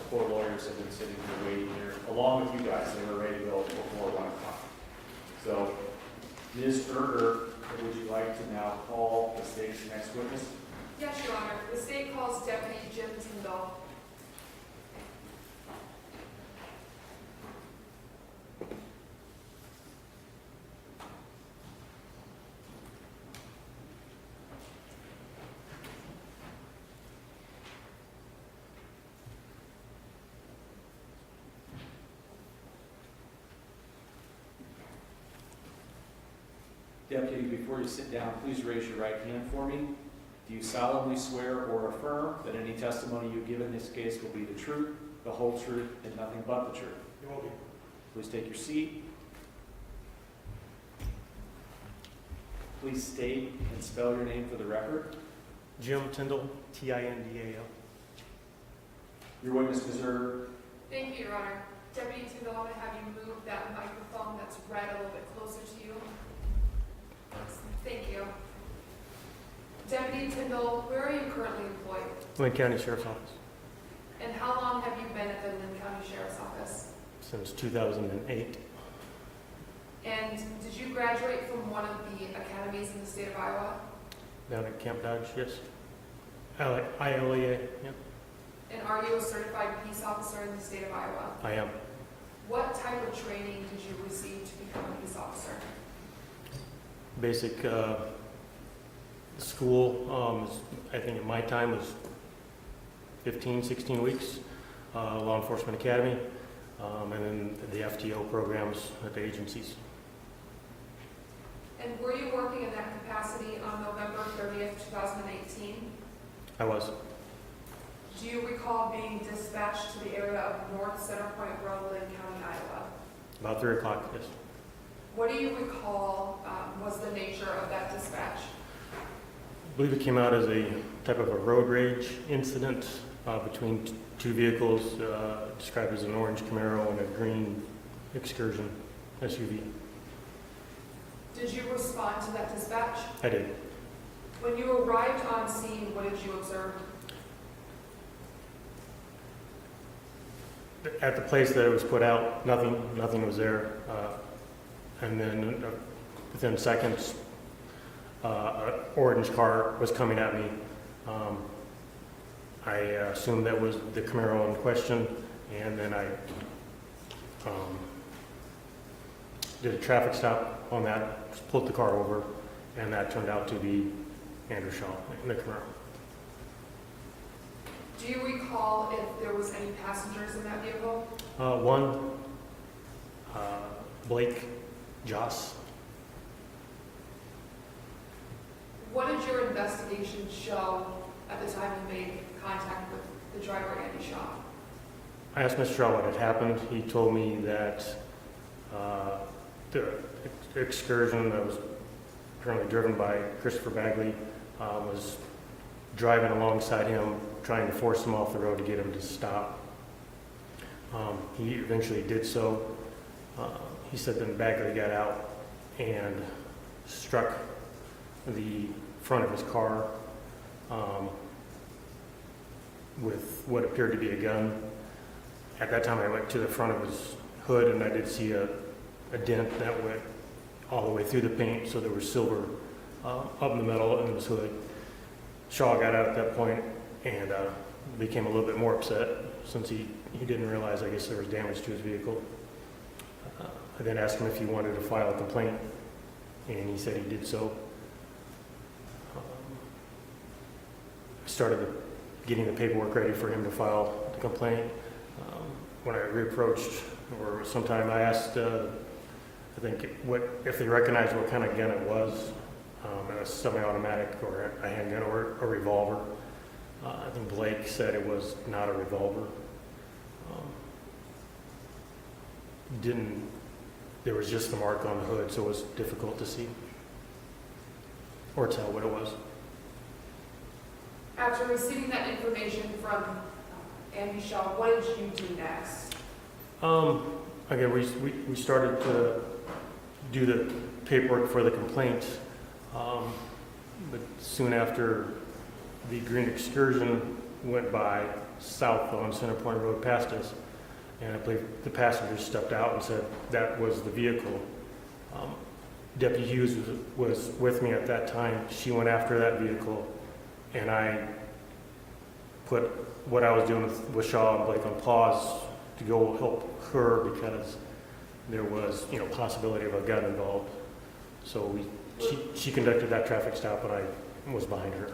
4 lawyers have been sitting here waiting here, along with you guys. They were ready to go before 1 o'clock. So, Ms. Erger, would you like to now call the state's next witness? Yes, Your Honor. The state calls Deputy Jim Tyndall. Deputy, before you sit down, please raise your right hand for me. Do you solemnly swear or affirm that any testimony you give in this case will be the truth, the whole truth, and nothing but the truth? It will be. Please take your seat. Please state and spell your name for the record. Jim Tyndall, T-I-N-D-A-L. Your witness, Ms. Erger. Thank you, Your Honor. Deputy Tyndall, I'm going to have you move that microphone that's red a little bit closer to you. Thank you. Deputy Tyndall, where are you currently employed? Lynn County Sheriff's Office And how long have you been at the Lynn County Sheriff's Office? since 2008. And did you graduate from one of the academies in the state of Iowa? Down at Camp Dodge, yes. ILEA, yeah, And are you a certified peace officer in the state of Iowa? I am. What type of training did you receive to become a peace officer? Basic school, I think in my time was 15, 16 weeks, Law Enforcement Academy, and then the FTO programs at the agencies. And were you working in that capacity on November 30th, 2018? I was. Do you recall being dispatched to the area of North Center Point Road, Lynn County, Iowa? About 3 o'clock, yes. What do you recall was the nature of that dispatch? I believe it came out as a type of a road rage incident between two vehicles, described as an orange Camaro and a green Excursion SUV. Did you respond to that dispatch? I did. When you arrived on scene, what did you observe? At the place that it was put out, nothing was there. And then within seconds, an orange car was coming at me. I assumed that was the Camaro in question, and then I did a traffic stop on that, just pulled the car over, and that turned out to be Andrew Shaw in the Camaro. Do you recall if there was any passengers in that vehicle? One, Blake Joss. What did your investigation show at the time you made contact with the driver, Andy Shaw? I asked Mr. Shaw what had happened. He told me that the excursion that was apparently driven by Chris Bagley was driving alongside him, trying to force him off the road to get him to stop. He eventually did so. He said then Bagley got out and struck the front of his car with what appeared to be a gun. At that time I went to the front of his hood and I did see a dent that went all the way through the paint, so there was silver up in the middle in his hood. Shaw got out at that point and became a little bit more upset since he didn't realize, I guess, there was damage to his vehicle. I then asked him if he wanted to file a complaint, and he said he did so. I started getting the paperwork ready for him to file the complaint. When I reapproached, or sometime I asked, I think, if they recognized what kind of gun it was, a semi-automatic or a handgun or a revolver. I think Blake said it was not a revolver. There was just the mark on the hood, so it was difficult to see or tell what it was. After receiving that information from Andy Shaw, what did you do next? Again, we started to do the paperwork for the complaint, but soon after the green Excursion went by, south on Center Point Road past us, and I believe the passenger stepped out and said that was the vehicle. Deputy Hughes was with me at that time. She went after that vehicle, and I put what I was doing with Shaw and Blake on pause to go help her because there was, possibility of a gun involved. So she conducted that traffic stop, and I was behind her.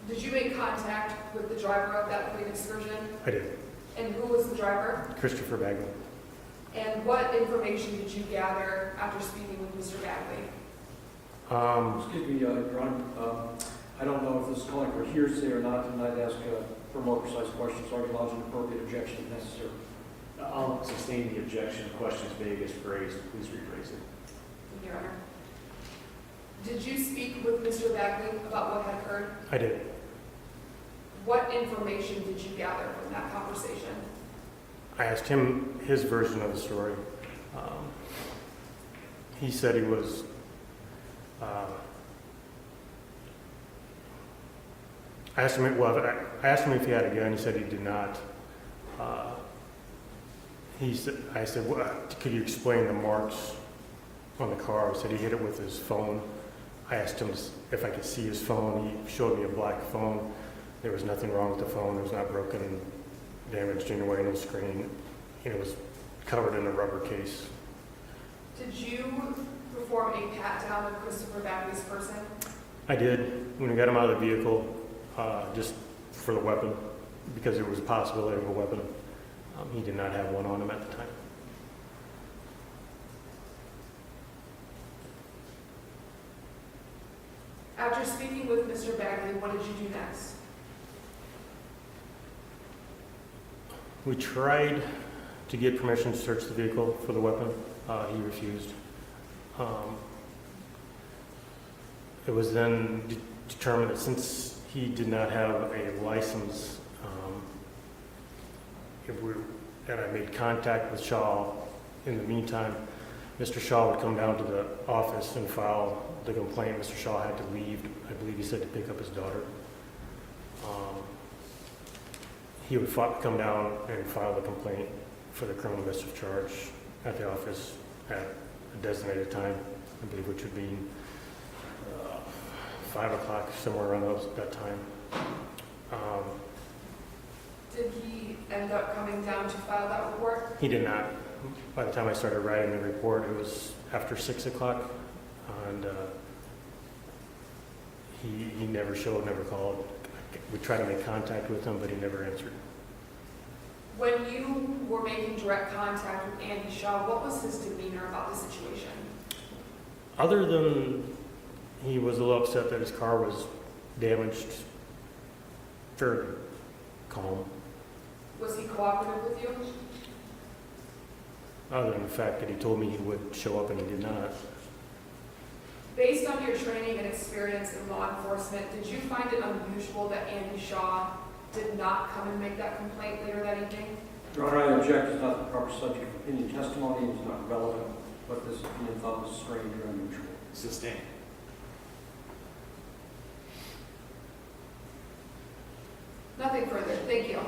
Did you make contact with the driver of that plane excursion? I did. And who was the driver? Christopher Bagley. And what information did you gather after speaking with Mr. Bagley? Excuse me, Your Honor. I don't know if this is calling for hearsay or not, and I'd ask for more precise questions. Sergeant lodge an appropriate objection if necessary. I'll sustain the objection. Question is vague as phrased. Please rephrase it. Your Honor. Did you speak with Mr. Bagley about what had occurred? I did. What information did you gather from that conversation? I asked him his version of the story. He said he was I asked him if he had a gun. He said he did not. I said, could you explain the marks on the car? He said he hit it with his phone. I asked him if I could see his phone. He showed me a black phone. There was nothing wrong with the phone. It was not broken and damaged in any way, no screen. It was covered in a rubber case. Did you perform a pat-down of Christopher Bagley's person? I did. When we got him out of the vehicle, just for the weapon, because there was a possibility of a weapon. He did not have one on him at the time. After speaking with Mr. Bagley, what did you do next? We tried to get permission to search the vehicle for the weapon. He refused. It was then determined that since he did not have a license, and I made contact with Shaw in the meantime, Mr. Shaw would come down to the office and file the complaint. Mr. Shaw had to leave, I believe he said, to pick up his daughter. He would come down and file the complaint for the criminal mischief charge at the office at a designated time, I believe, which would be 5 o'clock, somewhere around that time. Did he end up coming down to file that report? He did not. By the time I started writing the report, it was after 6 o'clock, and he never showed, never called. We tried to make contact with him, but he never answered. When you were making direct contact with Andy Shaw, what was his demeanor about the situation? Other than he was a little upset that his car was damaged, fairly calm. Was he cooperative with you? Other than the fact that he told me he would show up and he did not. Based on your training and experience in law enforcement, did you find it unusual that Andy Shaw did not come and make that complaint later that evening? Your Honor, I object. It's not the proper subject of opinion testimony. It's not relevant. What this opinion thought was strange or unusual. Sustain. Nothing further. Thank you.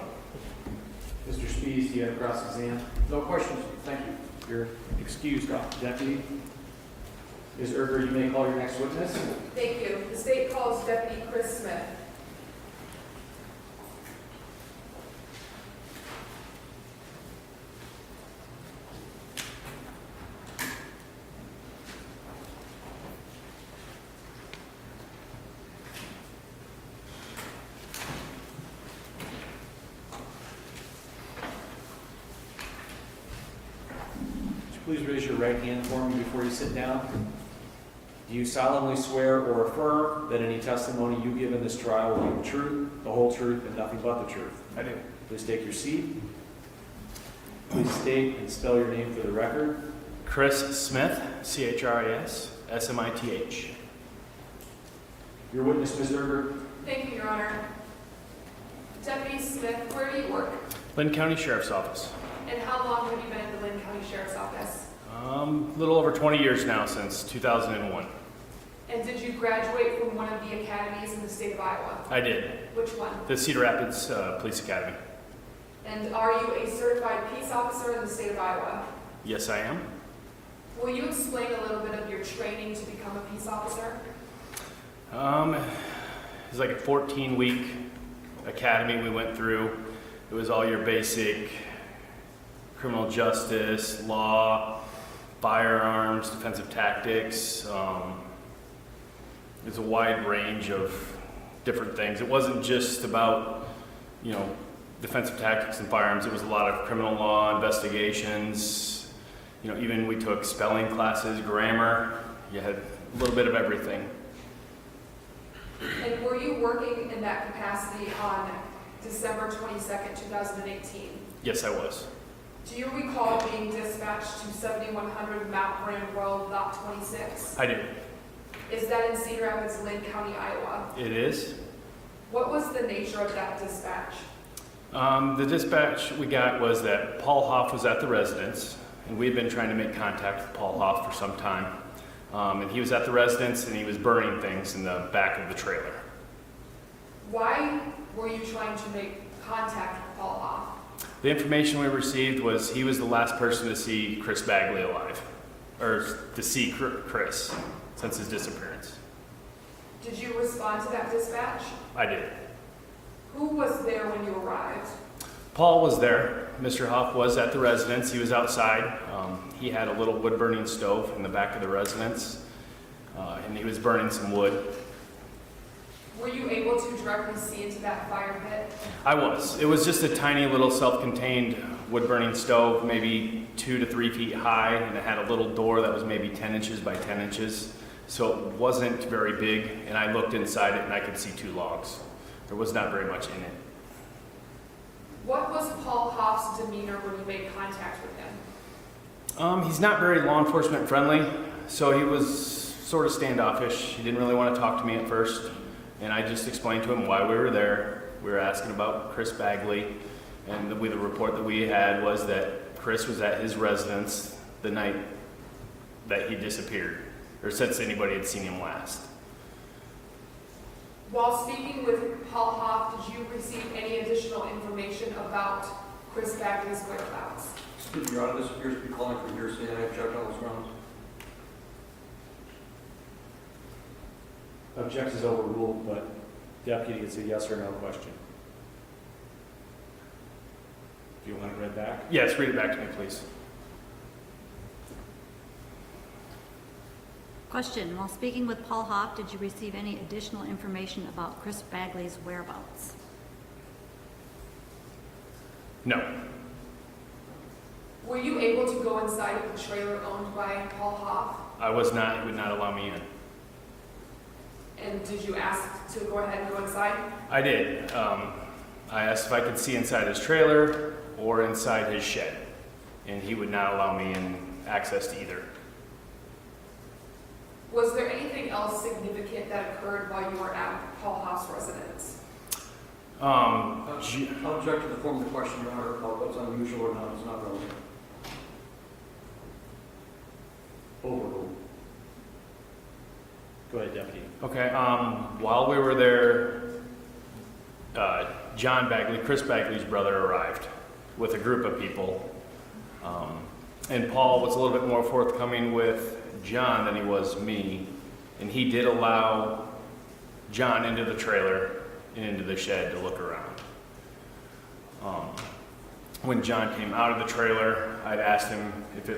Mr. Spees, do you have cross-exam? No questions. Thank you. You're excused, Deputy. Ms. Erger, you may call your next witness. Thank you. The state calls Deputy Chris Smith. Please raise your right hand for me before you sit down. Do you solemnly swear or affirm that any testimony you give in this trial will be the truth, the whole truth, and nothing but the truth? I do. Please take your seat. Please state and spell your name for the record. Chris Smith, C-H-R-I-S, S-M-I-T-H. Your witness, Ms. Erger. Thank you, Your Honor. Deputy Smith, where do you work? Lynn County Sheriff's Office. And how long have you been at the Lynn County Sheriff's Office? A little over 20 years now, since 2001. And did you graduate from one of the academies in the state of Iowa? I did. Which one? The Cedar Rapids Police Academy. And are you a certified peace officer in the state of Iowa? Yes, I am. Will you explain a little bit of your training to become a peace officer? It's like a 14-week academy we went through. It was all your basic criminal justice, law, firearms, defensive tactics. It's a wide range of different things. It wasn't just about, defensive tactics and firearms. It was a lot of criminal law investigations. Even we took spelling classes, grammar. You had a little bit of everything. And were you working in that capacity on December 22nd, 2018? Yes, I was. Do you recall being dispatched to 7100 Mount Brand Road, Lot 26? I do. Is that in Cedar Rapids, Lynn County, Iowa? It is. What was the nature of that dispatch? The dispatch we got was that Paul Hoff was at the residence, and we had been trying to make contact with Paul Hoff for some time. And he was at the residence, and he was burning things in the back of the trailer. Why were you trying to make contact with Paul Hoff? The information we received was he was the last person to see Chris Bagley alive, or to see Chris since his disappearance. Did you respond to that dispatch? I did. Who was there when you arrived? Paul was there. Mr. Hoff was at the residence. He was outside. He had a little wood-burning stove in the back of the residence, and he was burning some wood. Were you able to directly see into that fire pit? I was. It was just a tiny little self-contained wood-burning stove, maybe 2 to 3 feet high, and it had a little door that was maybe 10 inches by 10 inches. So it wasn't very big, and I looked inside it and I could see 2 logs. There was not very much in it. What was Paul Hoff's demeanor when you made contact with him? He's not very law enforcement friendly, so he was sort of standoffish. He didn't really want to talk to me at first, and I just explained to him why we were there. We were asking about Chris Bagley, and the report that we had was that Chris was at his residence the night that he disappeared, or since anybody had seen him last. While speaking with Paul Hoff, did you receive any additional information about Chris Bagley's whereabouts? Excuse me, Your Honor, this appears to be calling for hearsay, and I object on those grounds. Object is overruled, but deputy, it's a yes or no question. Do you want it read back? Yes, read it back to me, please. Question, while speaking with Paul Hoff, did you receive any additional information about Chris Bagley's whereabouts? No. Were you able to go inside of the trailer owned by Paul Hoff? I was not. He would not allow me in. And did you ask to go ahead and go inside? I did. I asked if I could see inside his trailer or inside his shed, and he would not allow me in access to either. Was there anything else significant that occurred while you were at Paul Hoff's residence? I'll object to the form of the question, Your Honor, about what's unusual or not is not relevant. Overruled. Go ahead, deputy. Okay, while we were there, John Bagley, Chris Bagley's brother, arrived with a group of people. And Paul was a little bit more forthcoming with John than he was me. And he did allow John into the trailer and into the shed to look around. When John came out of the trailer, I'd asked him if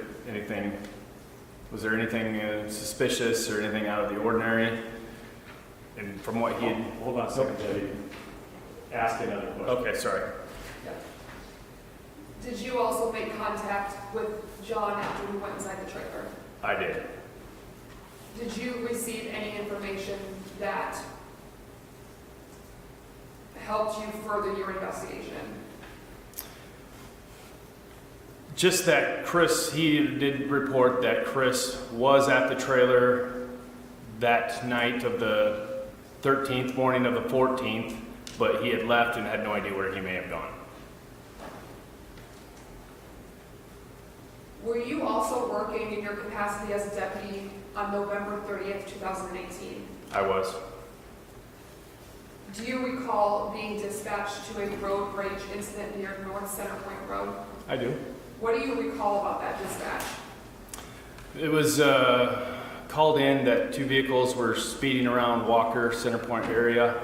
was there anything suspicious or anything out of the ordinary? And from what he had... Hold on a second, deputy. Ask another question. Okay, sorry. Did you also make contact with John after we went inside the trailer? I did. Did you receive any information that helped you further your investigation? Just that he did report that Chris was at the trailer that night of the 13th, morning of the 14th, but he had left and had no idea where he may have gone. Were you also working in your capacity as a deputy on November 30th, 2018? I was. Do you recall being dispatched to a road rage incident near North Center Point Road? I do. What do you recall about that dispatch? It was called in that 2 vehicles were speeding around Walker Center Point area.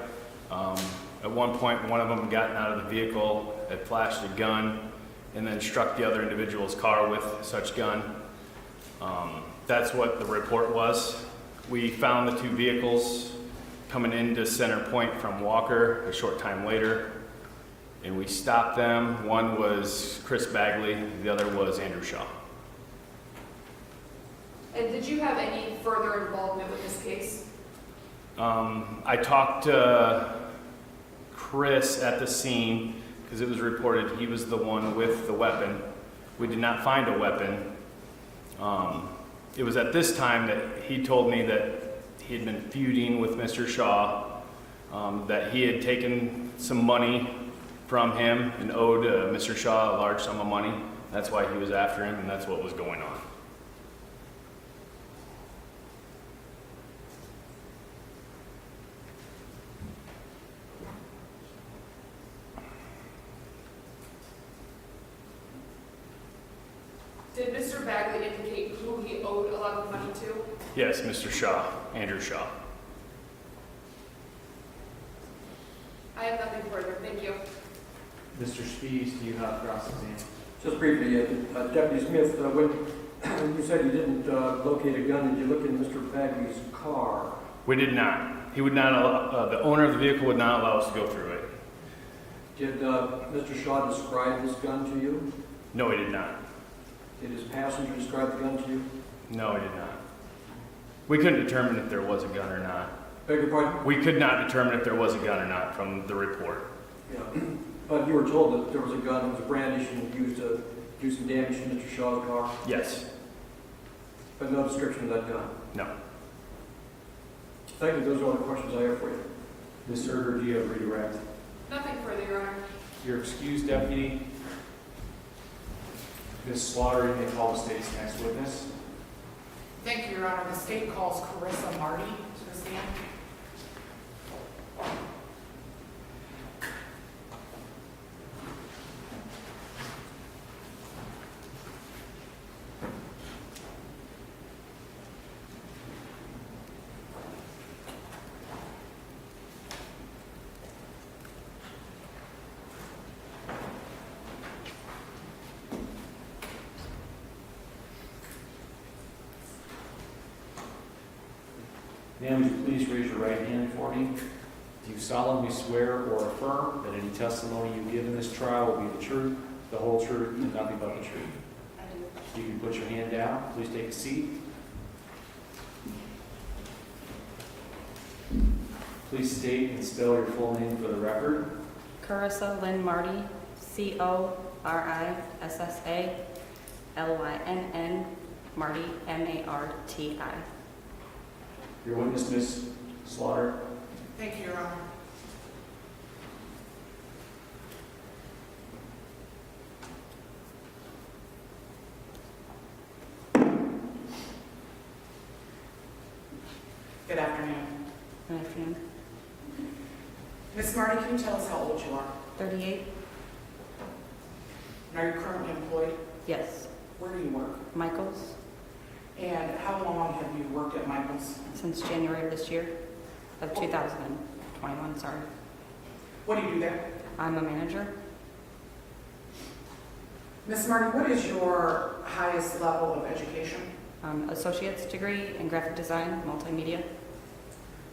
At one point, one of them gotten out of the vehicle, had flashed a gun, and then struck the other individual's car with such gun. That's what the report was. We found the 2 vehicles coming into Center Point from Walker a short time later, and we stopped them. One was Chris Bagley, the other was Andrew Shaw. And did you have any further involvement with this case? I talked to Chris at the scene because it was reported he was the one with the weapon. We did not find a weapon. It was at this time that he told me that he had been feuding with Mr. Shaw, that he had taken some money from him and owed Mr. Shaw a large sum of money. That's why he was after him, and that's what was going on. Did Mr. Bagley indicate who he owed a lot of money to? Yes, Mr. Shaw, Andrew Shaw. I have nothing further. Thank you. Mr. Spies, do you have cross-exam? Just briefly, Deputy Smith, when you said you didn't locate a gun, did you look in Mr. Bagley's car? We did not. He would not allow, the owner of the vehicle would not allow us to go through it. Did Mr. Shaw describe this gun to you? No, he did not. Did his passenger describe the gun to you? No, he did not. We couldn't determine if there was a gun or not. Beg your pardon? We could not determine if there was a gun or not from the report. Yeah. But you were told that there was a gun that was brandished and used to do some damage to Mr. Shaw's car? Yes. But no description of that gun? No. Thank you. Those are all the questions I have for you. Ms. Erger, do you have redirect? Nothing further, Your Honor. You're excused, Deputy. Ms. Slaughter, you may call the state's next witness. Thank you, Your Honor. The state calls Carissa Marty to the stand. Ma'am, would you please raise your right hand for me? Do you solemnly swear or affirm that any testimony you give in this trial will be the truth, the whole truth, and nothing but the truth? I do. You can put your hand down. Please take a seat. Please state and spell your full name for the record. Carissa Lynn Marty, CORISSA Marty, MARTI. Your witness, Ms. Slaughter. Thank you, Your Honor. Good afternoon. Good afternoon. Ms. Marty, can you tell us how old you are? 38? And are you currently employed? Yes. Where do you work? Michaels, And how long have you worked at Michael's? since January of this year, of 2021, sorry. What do you do there? I'm a manager. Ms. Marty, what is your highest level of education? Associate's degree in graphic design, multimedia.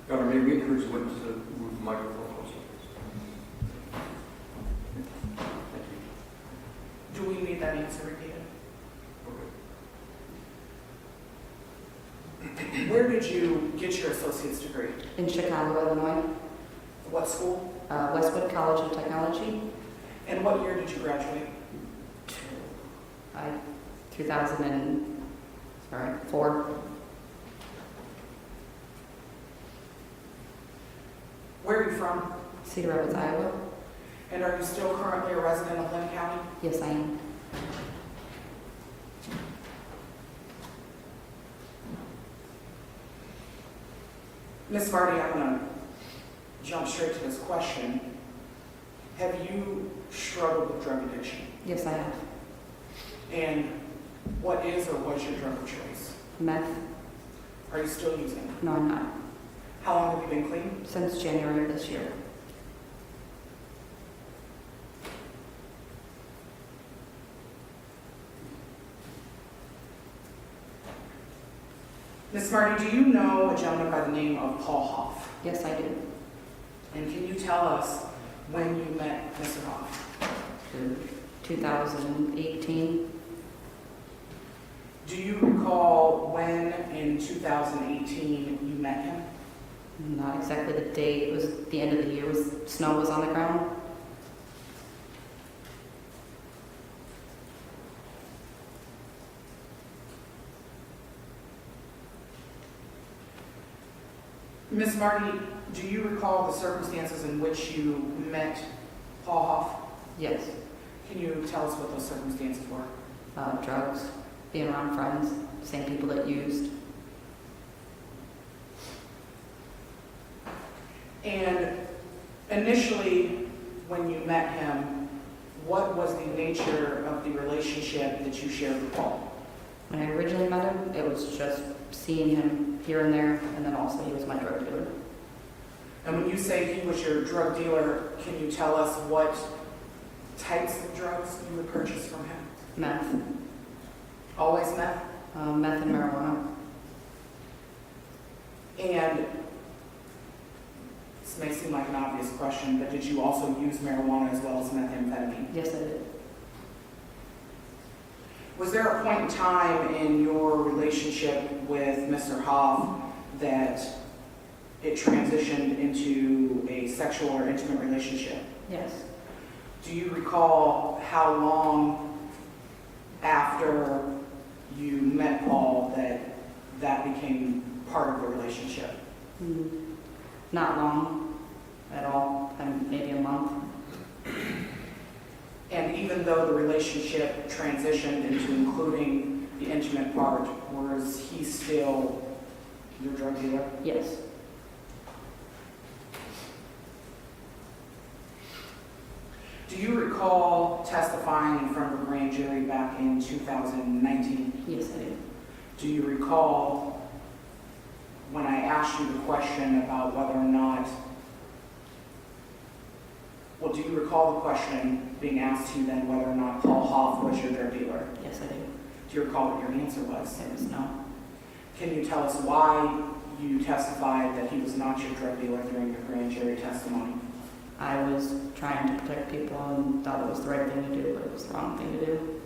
Governor, may we encourage the witness to move the microphone closer? Thank you. Do we need that answer repeated? Where did you get your associate's degree? In Chicago, Illinois, What school? Westwood College of Technology, And what year did you graduate? 2004. Where are you from? Cedar Rapids, Iowa. And are you still currently a resident of Lynn County? Yes, I am. Ms. Marty, I'm going to jump straight to this question. Have you struggled with drug addiction? Yes, I have. And what is or was your drug of choice? Meth? Are you still using? No, I'm not. How long have you been clean? Since January of this year. Ms. Marty, do you know a gentleman by the name of Paul Hoff? Yes, I do. And can you tell us when you met Mr. Hoff? 2018. Do you recall when in 2018 you met him? Not exactly the date. It was the end of the year. Snow was on the ground. Ms. Marty, do you recall the circumstances in which you met Paul Hoff? Yes. Can you tell us what those circumstances were? Drugs, being around friends, same people that used. And initially, when you met him, what was the nature of the relationship that you shared with Paul? When I originally met him, it was just seeing him here and there, and then also he was my drug dealer. And when you say he was your drug dealer, can you tell us what types of drugs you would purchase from him? Meth. Always meth? Meth and marijuana. And this may seem like an obvious question, but did you also use marijuana as well as methamphetamine? Yes, I did. Was there a point in time in your relationship with Mr. Hoff that it transitioned into a sexual or intimate relationship? Yes. Do you recall how long after you met Paul that became part of the relationship? Not long at all, maybe a month. And even though the relationship transitioned into including the intimate part, was he still your drug dealer? Yes. Do you recall testifying in front of a grand jury back in 2019? Yes, I do. Do you recall when I asked you the question about whether or not, do you recall the question being asked to you then whether or not Paul Hoff was your drug dealer? Yes, I do. Do you recall what your answer was? It was no. Can you tell us why you testified that he was not your drug dealer during your grand jury testimony? I was trying to protect people and thought it was the right thing to do, but it was the wrong thing to do.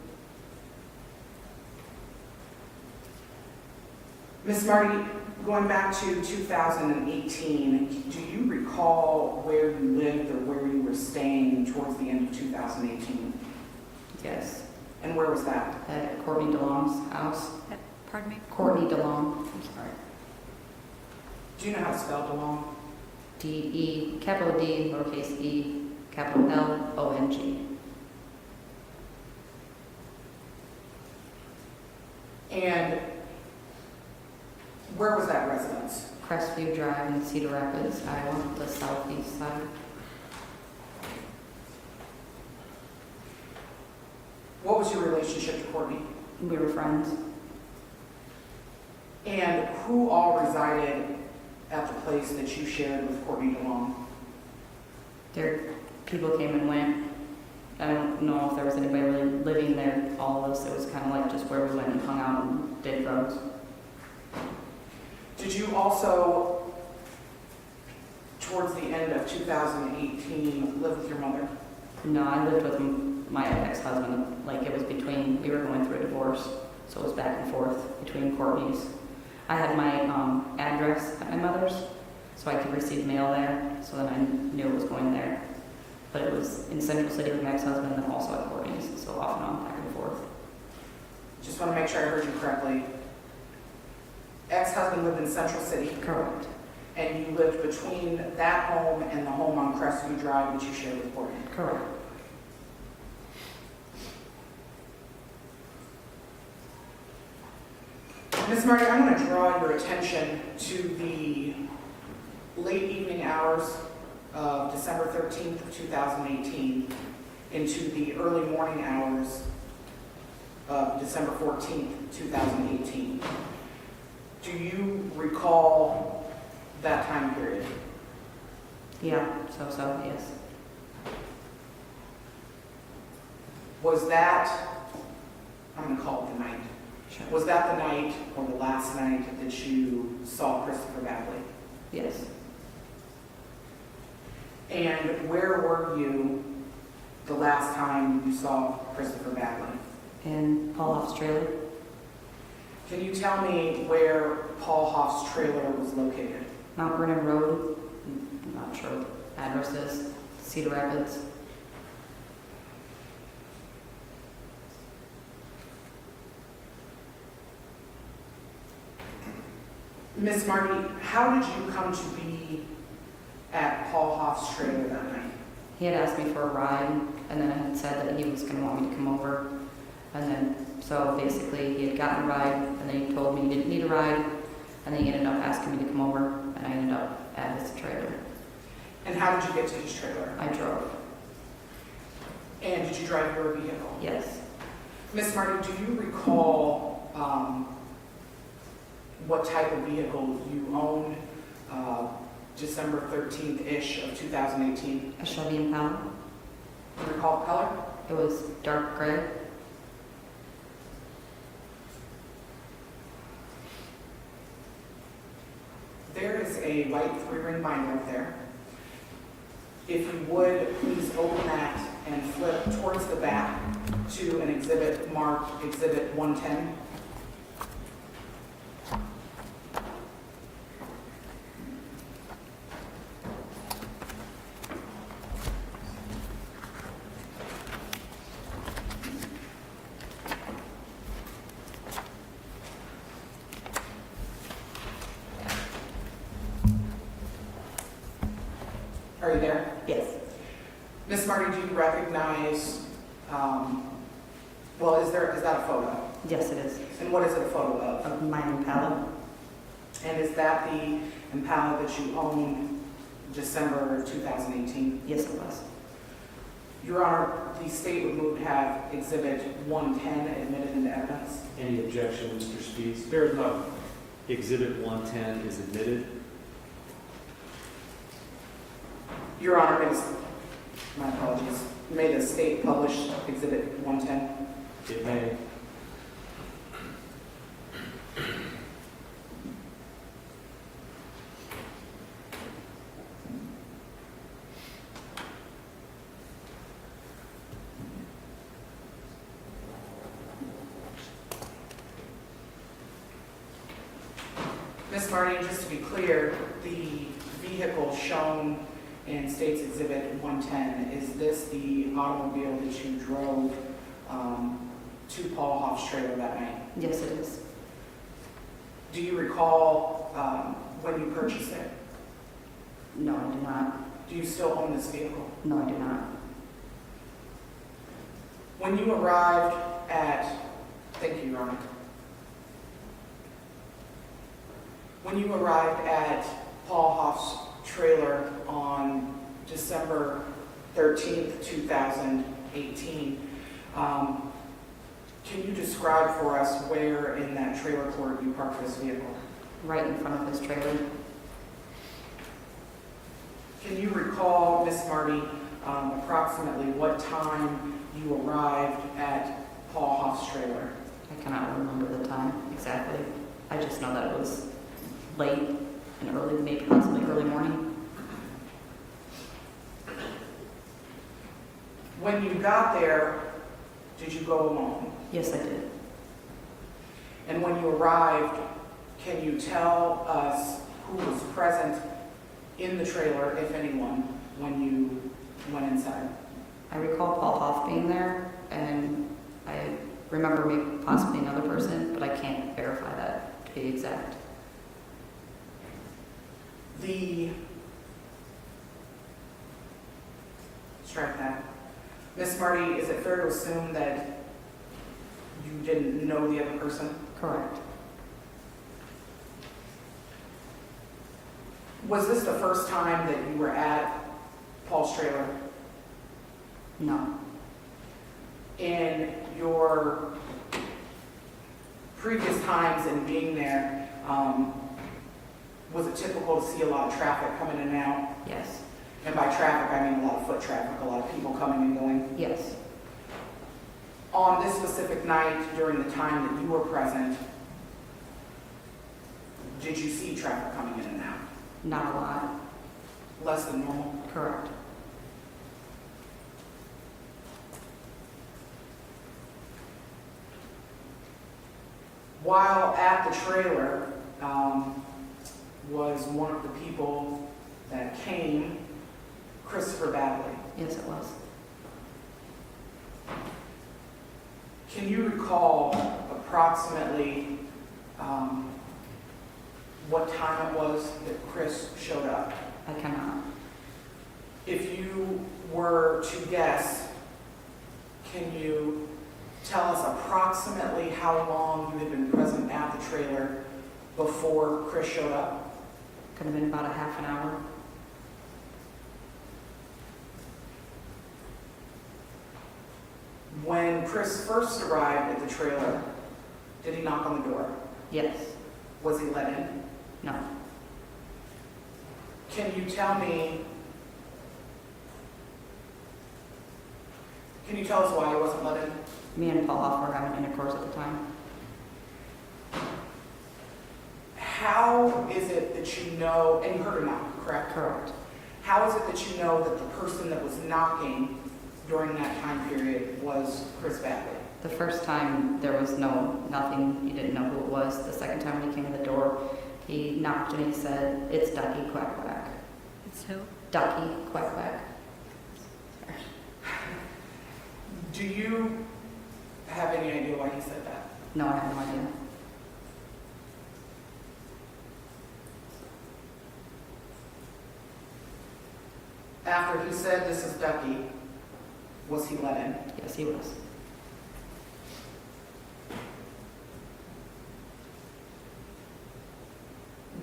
Ms. Marty, going back to 2018, do you recall where you lived or where you were staying towards the end of 2018? Yes. And where was that? At Courtney DeLong's house. Pardon me? Courtney DeLong. I'm sorry. Do you know how to spell DeLong? D-E, capital D, lowercase e, capital L-O-N-G. And where was that residence? Crestview Drive in Cedar Rapids, Iowa, the southeast side. What was your relationship to Courtney? We were friends. And who all resided at the place that you shared with Courtney DeLong? People came and went. I don't know if there was anybody really living there, all of us. It was kind of like just where we went and hung out and did drugs. Did you also, towards the end of 2018, live with your mother? No, I lived with my ex-husband. Like it was between, we were going through a divorce, so it was back and forth between Courtney's. I had my address at my mother's, so I could receive mail there, so that I knew it was going there. But it was in Central City with my ex-husband and also at Courtney's, so off and on, back and forth. Just want to make sure I heard you correctly. Ex-husband lived in Central City, Correct. and you lived between that home and the home on Crestview Drive that you shared with Courtney. Correct. Ms. Marty, I'm going to draw your attention to the late evening hours of December 13th, 2018 into the early morning hours of December 14th, 2018. Do you recall that time period? Yeah, so, yes. Was that, I'm going to call it the night, Sure. was that the night or the last night that you saw Christopher Bagley? Yes. And where were you the last time you saw Christopher Bagley? In Paul Hoff's trailer? Can you tell me where Paul Hoff's trailer was located? Mount Vernon Road, I'm not sure what the address is, Cedar Rapids. Miss Marty, how did you come to be at Paul Hoff's trailer that night? He had asked me for a ride, and then I had said that he was going to want me to come over. And then, so basically, he had gotten a ride, and then he told me he didn't need a ride, and then he ended up asking me to come over, and I ended up at his trailer. And how did you get to his trailer? I drove. And did you drive your vehicle? Yes. Miss Marty, do you recall what type of vehicle you owned December 13th-ish of 2018? A Chevy Impala. Do you recall the color? It was dark gray. There is a white 3-ring binder up there. If you would, please open that and flip towards the back to an exhibit marked Exhibit 110. Are you there? Yes. Miss Marty, do you recognize, is that a photo? Yes, it is. And what is it a photo of? Of my Impala. And is that the Impala that you owned December 2018? Yes, it was. Your Honor, the state would move to have Exhibit 110 admitted into evidence. Any objection, Mr. Speeds? There is none. Exhibit 110 is admitted. Your Honor, my apologies. May the state publish Exhibit 110? It may. Ms. Marty, just to be clear, the vehicle shown in State's Exhibit 110, is this the automobile that you drove to Paul Hoff's trailer that night? Yes, it is. Do you recall when you purchased it? No, I do not. Do you still own this vehicle? No, I do not. When you arrived at, thank you, Your Honor. When you arrived at Paul Hoff's trailer on December 13th, 2018, can you describe for us where in that trailer court you parked this vehicle? Right in front of his trailer. Can you recall, Miss Marty, approximately what time you arrived at Paul Hoff's trailer? I cannot remember the time exactly. I just know that it was late and early, maybe possibly early morning. When you got there, did you go alone? Yes, I did. And when you arrived, can you tell us who was present in the trailer, if anyone, when you went inside? I recall Paul Hoff being there, and I remember maybe possibly another person, but I can't verify that to be exact. Strike that. Miss Marty, is it fair to assume that you didn't know the other person? Correct. Was this the first time that you were at Paul's trailer? No, In your previous times in being there, was it typical to see a lot of traffic coming in and out? yes, And by traffic, I mean a lot of foot traffic, a lot of people coming and going. yes. On this specific night, during the time that you were present, did you see traffic coming in and out? Not a lot, Less than normal? correct. While at the trailer, was one of the people that came, Christopher Bagley. Yes, it was. Can you recall approximately what time it was that Chris showed up? I cannot. If you were to guess, can you tell us approximately how long you had been present at the trailer before Chris showed up? Could have been about a half an hour. When Chris first arrived at the trailer, did he knock on the door? Yes, Was he let in? no. Can you tell us why he wasn't let in? Me and Paul Hoff were having intercourse at the time. How is it that you know, and you heard a knock, correct? Correct. How is it that you know that the person that was knocking during that time period was Chris Bagley? The first time, there was nothing, you didn't know who it was. The second time when he came to the door, he knocked and he said, "It's Ducky, quack, quack." It's who? Ducky, quack, quack. Do you have any idea why he said that? No, I have no idea. After he said, "This is Ducky," was he let in? Yes, he was.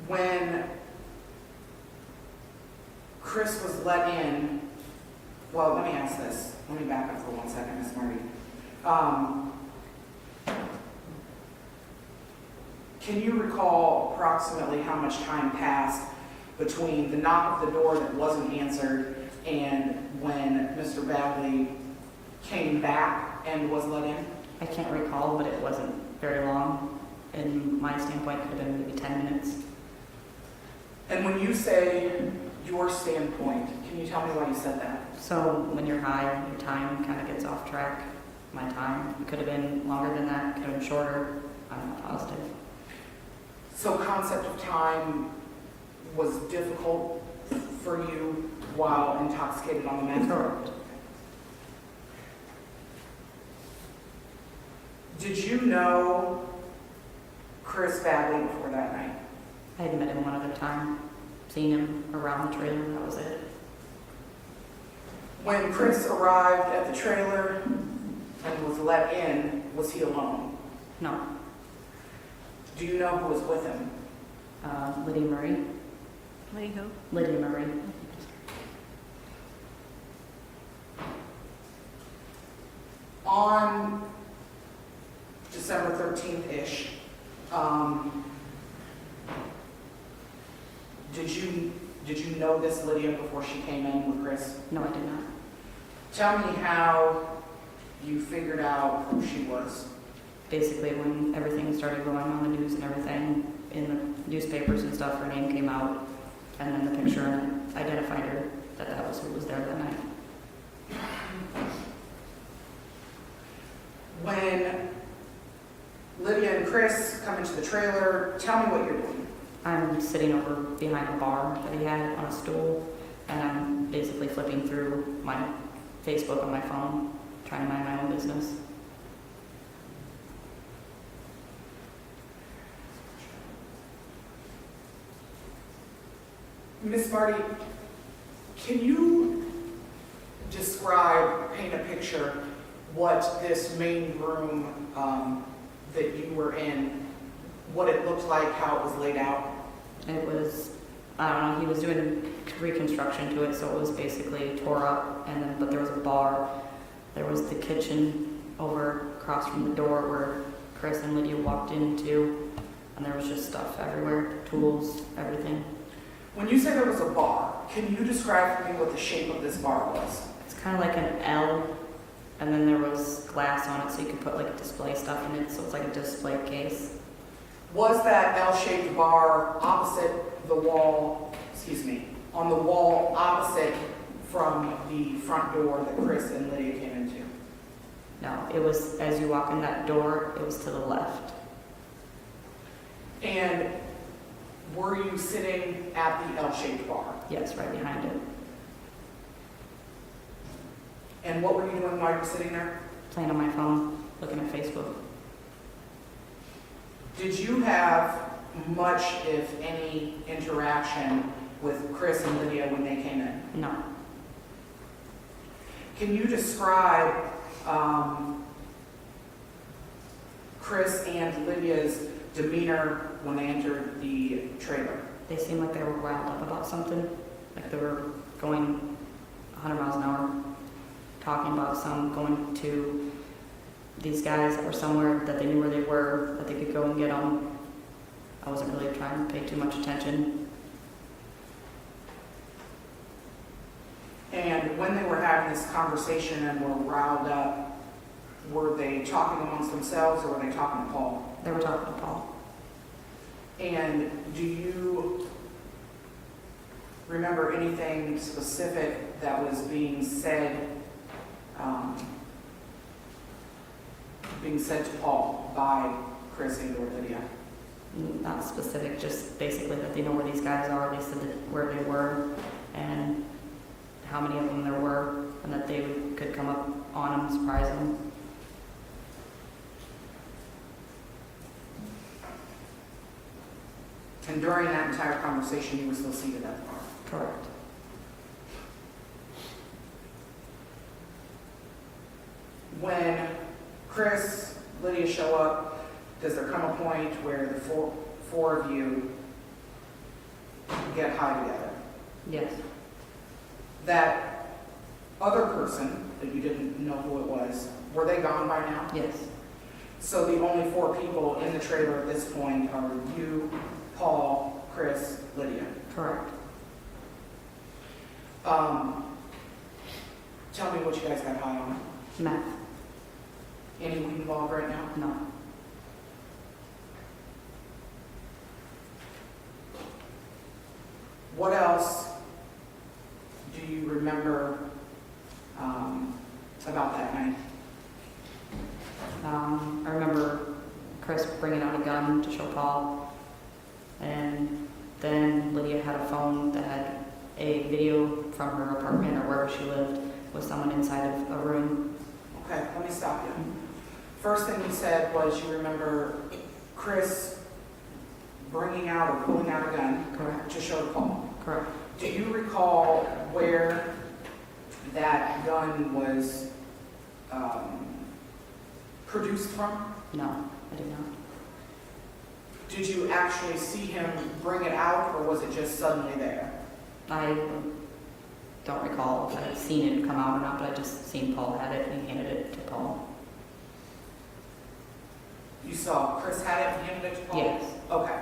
When Chris was let in, well, let me ask this. Let me back up for 1 second, Miss Marty. Can you recall approximately how much time passed between the knock of the door that wasn't answered and when Mr. Bagley came back and was let in? I can't recall, but it wasn't very long. In my standpoint, it could have been maybe 10 minutes. And when you say your standpoint, can you tell me why you said that? So when you're high, your time kind of gets off track. My time, it could have been longer than that, could have been shorter. I'm not positive. So concept of time was difficult for you while intoxicated on the meth? Correct. Did you know Chris Bagley before that night? I had met him one other time, seen him around the trailer, that was it. When Chris arrived at the trailer and was let in, was he alone? No. Do you know who was with him? Lydia Murray. Lady who? Lydia Murray. On December 13th-ish, did you know this Lydia before she came in with Chris? No, I did not. Tell me how you figured out who she was. Basically, when everything started going on the news and everything, in the newspapers and stuff, her name came out, and then the picture identified her, that was who was there that night. When Lydia and Chris come into the trailer, tell me what you're doing. I'm sitting over behind a bar that he had on a stool, and I'm basically flipping through my Facebook on my phone, trying to mind my own business. Miss Marty, can you describe, paint a picture, what this main room that you were in, what it looked like, how it was laid out? It was I don't know, he was doing reconstruction to it, so it was basically tore up, and then, but there was a bar. There was the kitchen over across from the door where Chris and Lydia walked into, and there was just stuff everywhere, tools, everything. When you say there was a bar, can you describe for me what the shape of this bar was? It's kind of like an L, and then there was glass on it, so you could put like display stuff in it, so it's like a display case. Was that L-shaped bar opposite the wall, on the wall opposite from the front door that Chris and Lydia came into? No, it was, as you walk in that door, it was to the left. And were you sitting at the L-shaped bar? Yes, right behind it. And what were you doing while you were sitting there? Playing on my phone, looking at Facebook. Did you have much, if any, interaction with Chris and Lydia when they came in? No. Can you describe Chris and Lydia's demeanor when they entered the trailer? They seemed like they were riled up about something, like they were going 100 miles an hour, talking about going to these guys that were somewhere that they knew where they were, that they could go and get them. I wasn't really trying to pay too much attention. And when they were having this conversation and were riled up, were they talking amongst themselves or were they talking to Paul? They were talking to Paul. And do you remember anything specific that was being said to Paul by Chris and or Lydia? Not specific, just basically that they know where these guys are. They said that where they were and how many of them there were, and that they could come up on them, surprise them. And during that entire conversation, you were still seated at the bar? Correct. When Chris, Lydia show up, does there come a point where the four of you get high together? Yes. That other person that you didn't know who it was, were they gone by now? Yes. So the only four people in the trailer at this point are you, Paul, Chris, Lydia. Correct. Tell me what you guys got high on. Meth. Any weed involved right now? No. What else do you remember about that night? I remember Chris bringing out a gun to show Paul, and then Lydia had a phone that had a video from her apartment or wherever she lived with someone inside of a room. Okay, let me stop you. First thing you said was you remember Chris bringing out or pulling out a gun Correct. to show to Paul. Correct. Do you recall where that gun was produced from? No, I did not. Did you actually see him bring it out, or was it just suddenly there? I don't recall if I had seen it come out or not, but I just seen Paul had it and he handed it to Paul. You saw Chris had it and handed it to Paul? Yes. Okay.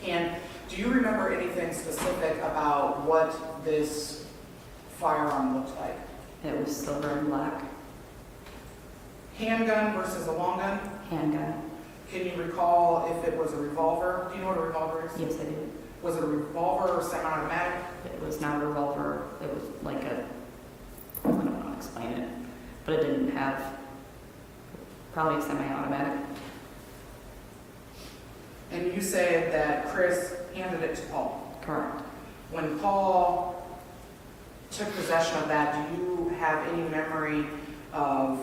And do you remember anything specific about what this firearm looked like? It was silver and black. Handgun versus a long gun? Handgun. Can you recall if it was a revolver? Do you know what a revolver is? Yes, I do. Was it a revolver or semi-automatic? It was not a revolver. It was like a, I don't know how to explain it, but it didn't have, probably a semi-automatic. And you said that Chris handed it to Paul. Correct. When Paul took possession of that, do you have any memory of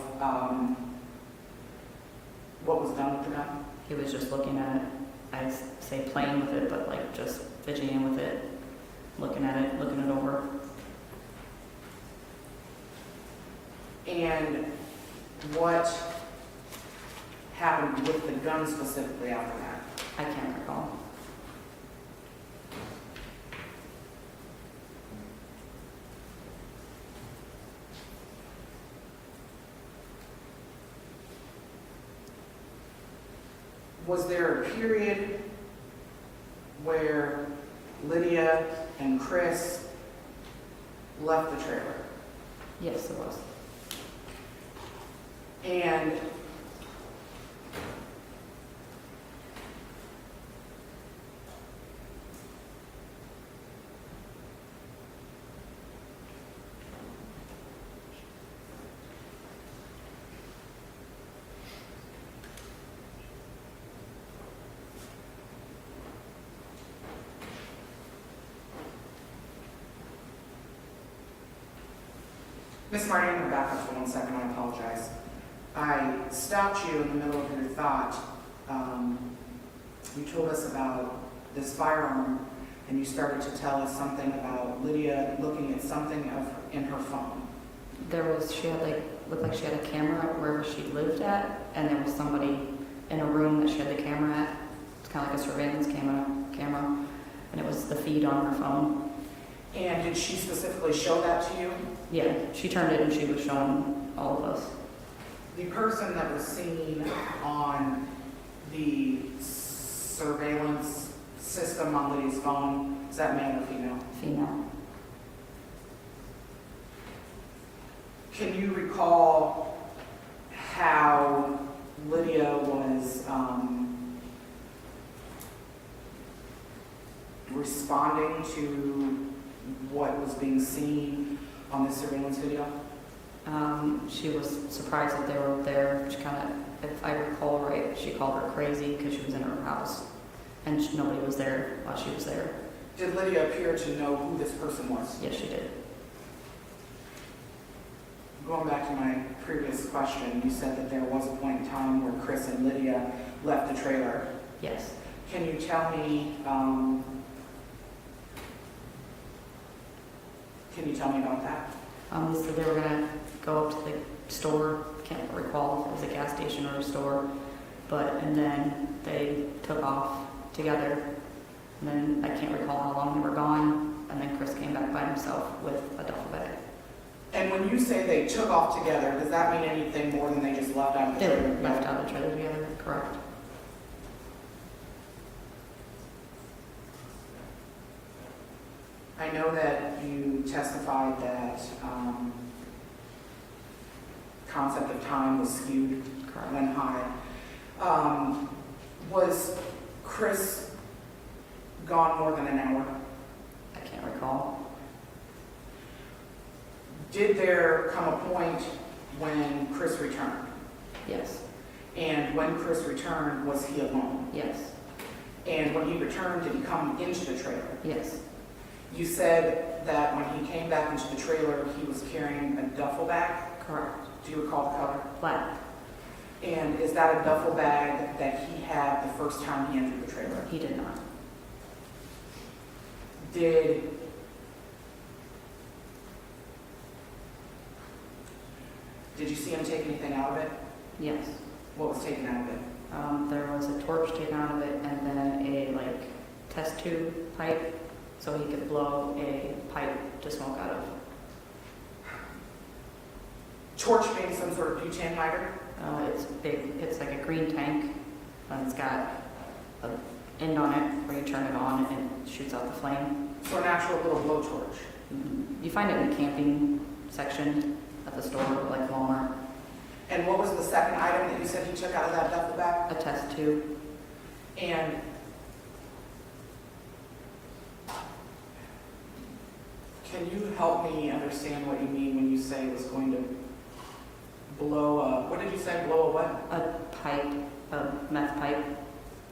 what was done with the gun? He was just looking at it. I'd say playing with it, but like just fidgeting with it, looking at it, looking it over. And what happened with the gun specifically after that? I can't recall. Was there a period where Lydia and Chris left the trailer? Yes, there was. And Miss Marty, I'm going to back up for 1 second. I apologize. I stopped you in the middle of your thought. You told us about this firearm, and you started to tell us something about Lydia looking at something in her phone. She had looked like she had a camera wherever she lived at, and there was somebody in a room that she had the camera at. It's kind of like a surveillance camera, and it was the feed on her phone. And did she specifically show that to you? Yeah, she turned it and she was showing all of us. The person that was seen on the surveillance system on Lydia's phone, is that male or female? Female. Can you recall how Lydia was responding to what was being seen on the surveillance video? She was surprised that they were there. She kind of, if I recall right, she called her crazy because she was in her house and nobody was there while she was there. Did Lydia appear to know who this person was? Yes, she did. Going back to my previous question, you said that there was a point in time where Chris and Lydia left the trailer. Yes. Can you tell me, about that? They said they were gonna go up to the store. Can't recall if it was a gas station or a store, and then they took off together. And then I can't recall how long they were gone. And then Chris came back by himself with a duffel bag. And when you say they took off together, does that mean anything more than they just left out of the They trailer? left out of the trailer together, correct? I know that you testified that concept of time was skewed, Correct. went high. Was Chris gone more than an hour? I can't recall. Did there come a point when Chris returned? Yes. And when Chris returned, was he alone? Yes. And when he returned, did he come into the trailer? Yes. You said that when he came back into the trailer, he was carrying a duffel bag. Correct. Do you recall the color? Black. And is that a duffel bag that he had the first time he entered the trailer? He did not. Did you see him take anything out of it? Yes. What was taken out of it? There was a torch taken out of it and then a test tube pipe so he could blow a pipe to smoke out of. Torch being some sort of butane lighter? It's big. It's like a green tank and it's got an end on it where you turn it on and it shoots out the flame. So an actual little blowtorch. You find it in the camping section at the store, like Walmart. And what was the second item that you said he took out of that duffel bag? A test tube. And can you help me understand what you mean when you say it was going to blow a, what did you say, blow a what? A pipe, a meth pipe.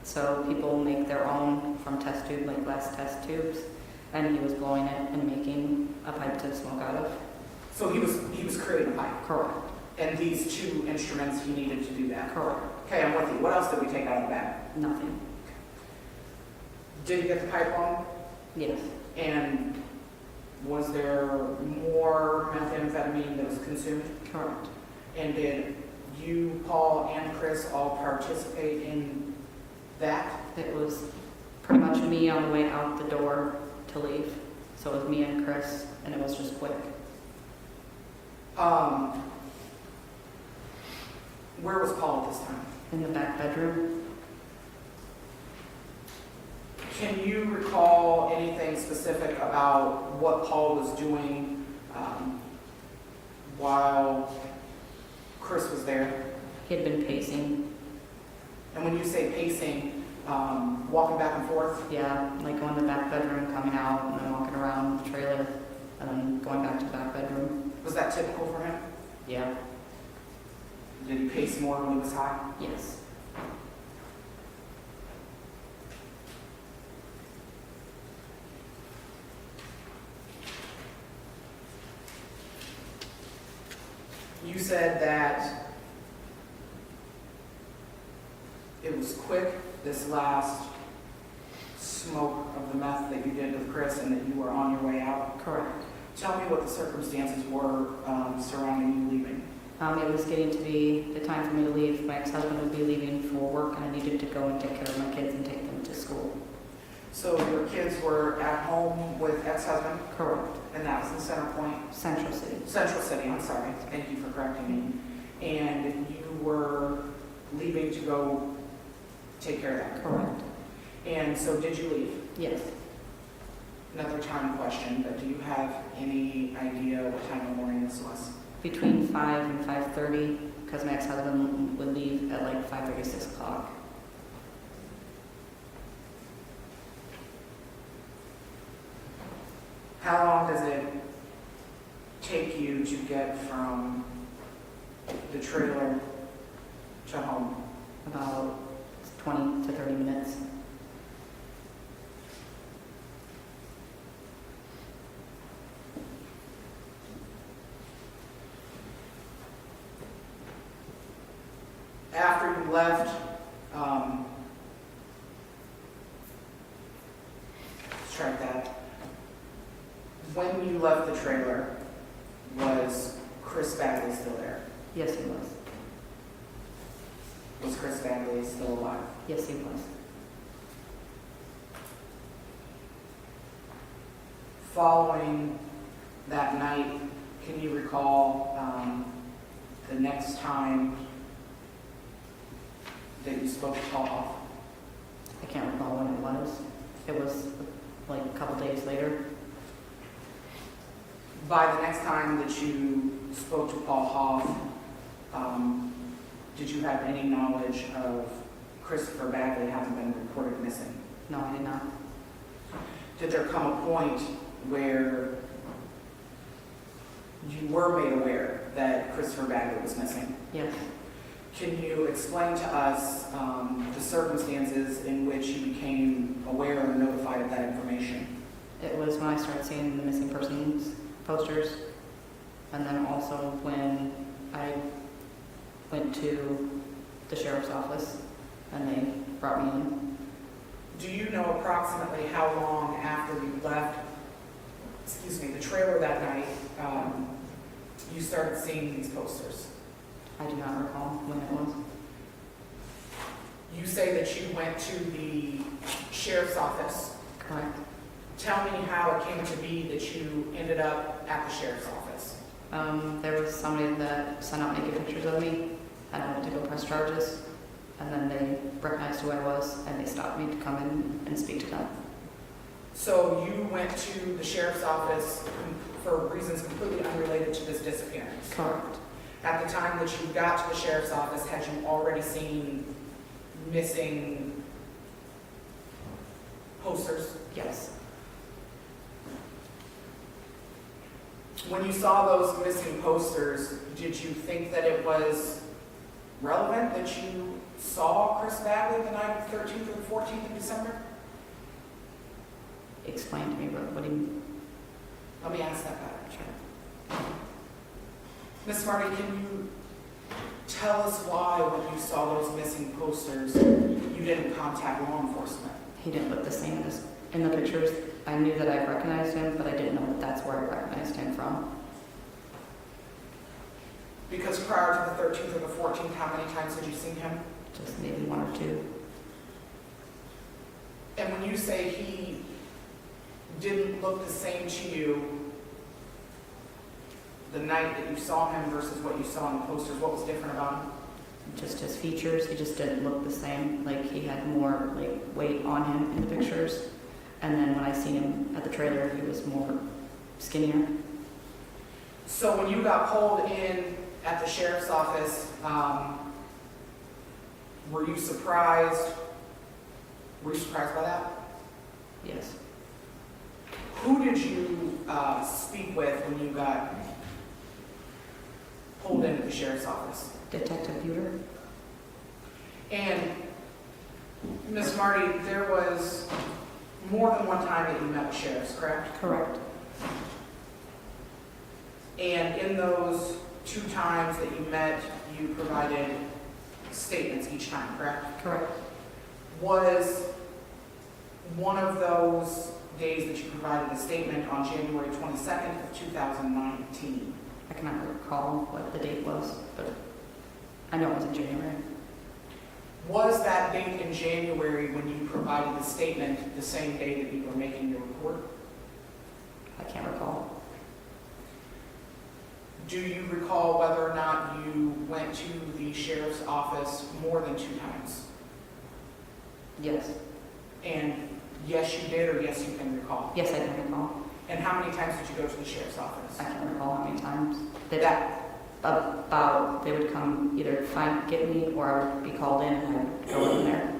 So people make their own from test tube, like glass test tubes, and he was blowing it and making a pipe to smoke out of. So he was creating a pipe. Correct. And these two instruments, he needed to do that. Correct. Okay, I'm with you. What else did we take out of the bag? Nothing. Did he get the pipe on? Yes. And was there more methamphetamine that was consumed? Correct. And did you, Paul, and Chris all participate in that? It was pretty much me on the way out the door to leave. So it was me and Chris, and it was just quick. Where was Paul at this time? In the back bedroom. Can you recall anything specific about what Paul was doing while Chris was there? He had been pacing, And when you say pacing, walking back and forth? yeah, like going to the back bedroom, coming out, and then walking around the trailer, and then going back to the back bedroom. Was that typical for him? Yeah, Did he pace more when he was high? yes. You said that it was quick, this last smoke of the meth that you did with Chris, and that you were on your way out. Correct. Tell me what the circumstances were surrounding you leaving. It was getting to be the time for me to leave. My ex-husband would be leaving for work, and I needed to go and take care of my kids and take them to school. So your kids were at home with ex-husband, Correct. and that was in Center Point? Central City. Central City, I'm sorry. Thank you for correcting me. And you were leaving to go take care of that? Correct. And so did you leave? Yes. Another time question, but do you have any idea what time of the morning this was? Between 5 and 5:30, because my ex-husband would leave at like 5:30, 6 o'clock. How long does it take you to get from the trailer to home? About 20 to 30 minutes. After you left, strike that. When you left the trailer, was Chris Bagley still there? Yes, he was. Was Chris Bagley still alive? Yes, he was. Following that night, can you recall the next time that you spoke to Paul? I can't recall when it was. It was like a couple days later. By the next time that you spoke to Paul Hoff, did you have any knowledge of Christopher Bagley having been reported missing? No, I did not. Did there come a point where you were made aware that Christopher Bagley was missing? Yes. Can you explain to us the circumstances in which you became aware or notified of that information? It was when I started seeing the missing persons posters, and then also when I went to the sheriff's office and they brought me in. Do you know approximately how long after you left, the trailer that night, you started seeing these posters? I do not recall when it was. You say that you went to the sheriff's office. Correct. Tell me how it came to be that you ended up at the sheriff's office. There was somebody that sent out naked pictures of me, and I went to go press charges, and then they recognized who I was, and they stopped me to come in and speak to them. So you went to the sheriff's office for reasons completely unrelated to this disappearance. Correct. At the time that you got to the sheriff's office, had you already seen missing posters? Yes. When you saw those missing posters, did you think that it was relevant that you saw Chris Bagley the night of the 13th or the 14th of December? Explain to me, what do you mean? Let me ask that better. Sure. Miss Marty, can you tell us why when you saw those missing posters, you didn't contact law enforcement? He didn't look the same as in the pictures. I knew that I recognized him, but I didn't know that that's where I recognized him from. Because prior to the 13th or the 14th, how many times had you seen him? Just maybe one or two. And when you say he didn't look the same to you the night that you saw him versus what you saw in the posters, what was different about him? just his features, he just didn't look the same. Like he had more like weight on him in the pictures. And then when I seen him at the trailer, he was more skinnier. So when you got pulled in at the sheriff's office, were you surprised? Were you surprised by that? Yes. Who did you speak with when you got pulled into the sheriff's office? Detective Buter? And Miss Marty, there was more than one time that you met with sheriffs, correct? Correct. And in those 2 times that you met, you provided statements each time, correct? Correct. Was one of those days that you provided a statement on January 22nd of 2019? I cannot recall what the date was, but I know it was in January. Was that date in January when you provided the statement the same day that you were making your report? I can't recall. Do you recall whether or not you went to the sheriff's office more than 2 times? Yes. And yes, you did, or yes, you can recall? Yes, I can recall. And how many times did you go to the sheriff's office? I can't recall how many times. They would come either find, get me, or I would be called in and I'd go in there.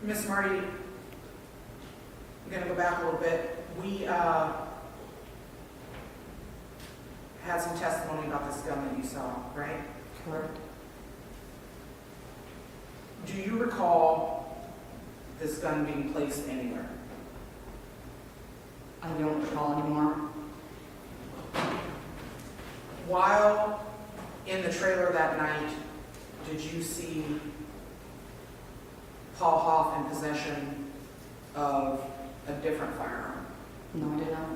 Miss Marty, I'm going to go back a little bit. We had some testimony about this gun that you saw, right? Correct. Do you recall this gun being placed anywhere? I don't recall anymore. While in the trailer that night, did you see Paul Hoff in possession of a different firearm? No, I did not.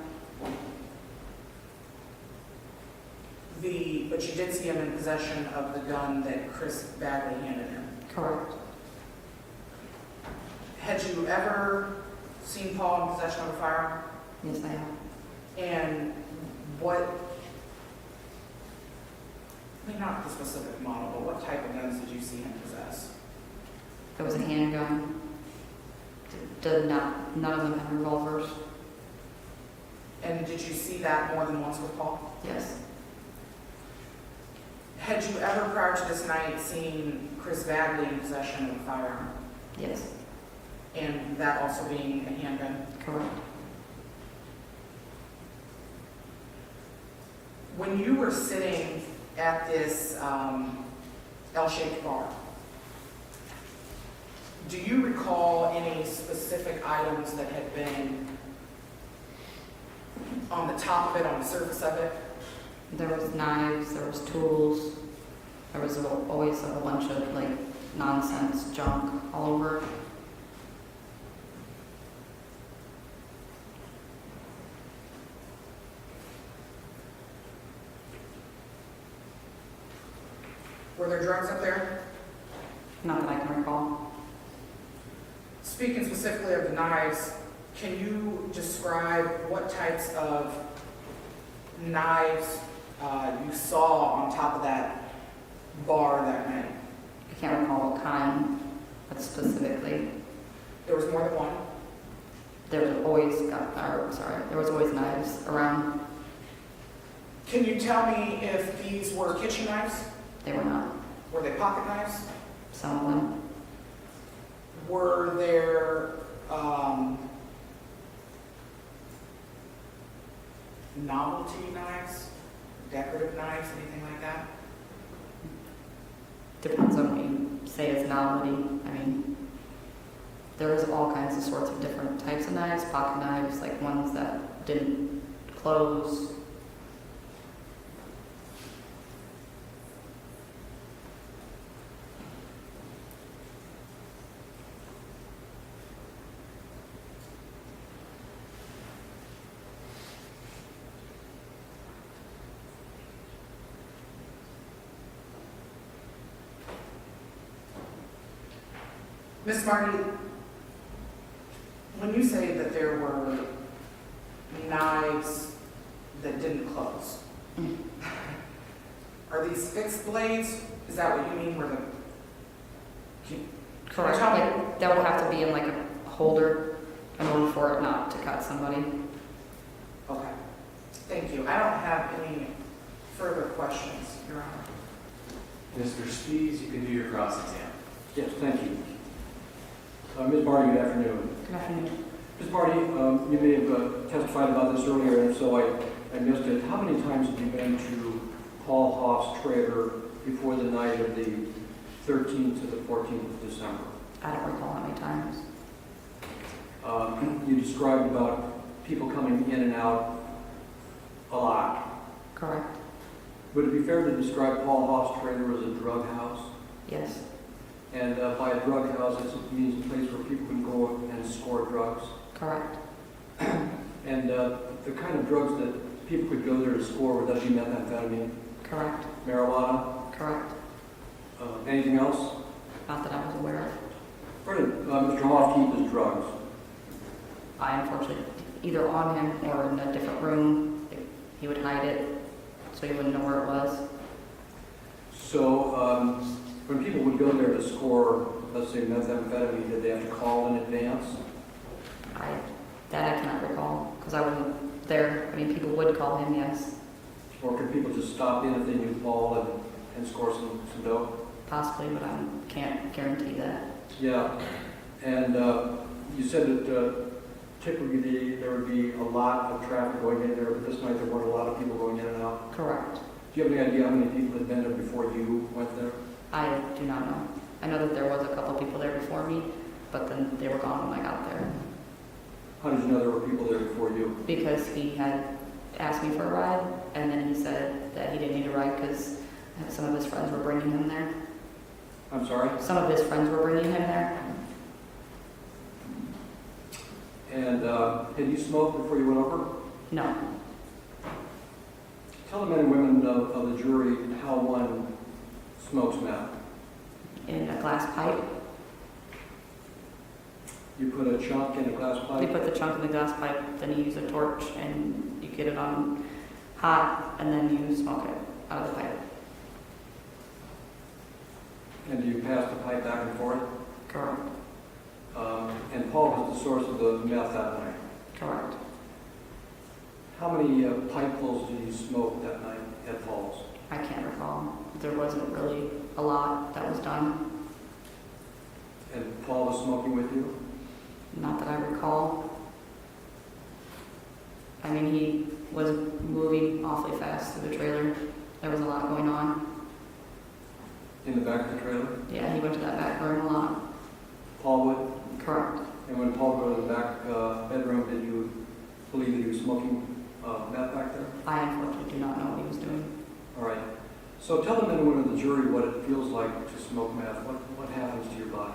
But you did see him in possession of the gun that Chris Bagley handed him. Correct. Had you ever seen Paul in possession of a firearm? Yes, I have. And what, I mean, not the specific model, but what type of guns did you see him possess? There was a handgun. None of them had revolvers. And did you see that more than once with Paul? Yes. Had you ever, prior to this night, seen Chris Bagley in possession of a firearm? Yes. And that also being a handgun? Correct. When you were sitting at this L-shaped bar, do you recall any specific items that had been on the top of it, on the surface of it? There was knives, there was tools, there was always a bunch of like nonsense junk all over. Were there drugs up there? Not that I can recall. Speaking specifically of the knives, can you describe what types of knives you saw on top of that bar that night? I can't recall what kind, but specifically. There was more than one? There was always knives around. Can you tell me if these were kitchen knives? They were not. Were they pocket knives? Some of them. Were there novelty knives, decorative knives, anything like that? Depends on what you say is novelty. I mean, there's all kinds of sorts of different types of knives, pocket knives, like ones that didn't close. Miss Marty, when you say that there were knives that didn't close, are these fixed blades? Is that what you mean, where the... Correct. Tell me- Like, that would have to be in like a holder in order for it not to cut somebody. Okay, thank you. I don't have any further questions, Your Honor. Mr. Spies, you can do your cross-exam. Yes, thank you. Ms. Barty, good afternoon. Good afternoon. Ms. Barty, you may have testified about this earlier, and so I missed it. How many times have you been to Paul Hoff's trailer before the night of the 13th to the 14th of December? I don't recall how many times. You described about people coming in and out a lot. Correct. Would it be fair to describe Paul Hoff's trailer as a drug house? Yes. And by a drug house, it means a place where people can go and score drugs. Correct. And the kind of drugs that people could go there to score, would that be methamphetamine, Correct. marijuana, Correct. anything else? Not that I was aware of. Where did Mr. Hoff keep his drugs? I unfortunately, either on him or in a different room, he would hide it so you wouldn't know where it was. So when people would go there to score, let's say methamphetamine, did they have to call in advance? That I cannot recall, because I wasn't there. I mean, people would call him, yes, Or could people just stop in if they knew Paul and score some dope? possibly, but I can't guarantee that. Yeah. And you said that typically there would be a lot of traffic going in there, but this night there weren't a lot of people going in and out. Correct. Do you have any idea how many people had been there before you went there? I do not know. I know that there was a couple people there before me, but then they were gone when I got there. How did you know there were people there before you? Because he had asked me for a ride, and then he said that he didn't need a ride because some of his friends were bringing him there. I'm sorry? Some of his friends were bringing him there. And had you smoked before you went over? No. Tell the men and women of the jury how one smokes meth. In a glass pipe. You put a chunk in a glass You pipe? put the chunk in the glass pipe, then you use a torch, and you get it on hot, and then you smoke it out of the pipe. And do you pass the pipe back and forth? Correct. And Paul was the source of the meth that night. Correct. How many pipes did you smoke that night at Paul's? I can't recall. There wasn't really a lot that was done. And Paul was smoking with you? Not that I recall. I mean, he was moving awfully fast through the trailer. There was a lot going on. In the back of the trailer? Yeah, he went to that back room a lot. Paul would? Correct. And when Paul go to the back bedroom, did you believe that he was smoking meth back there? I unfortunately do not know what he was doing. All right. So tell the men and women of the jury what it feels like to smoke meth. What happens to your body?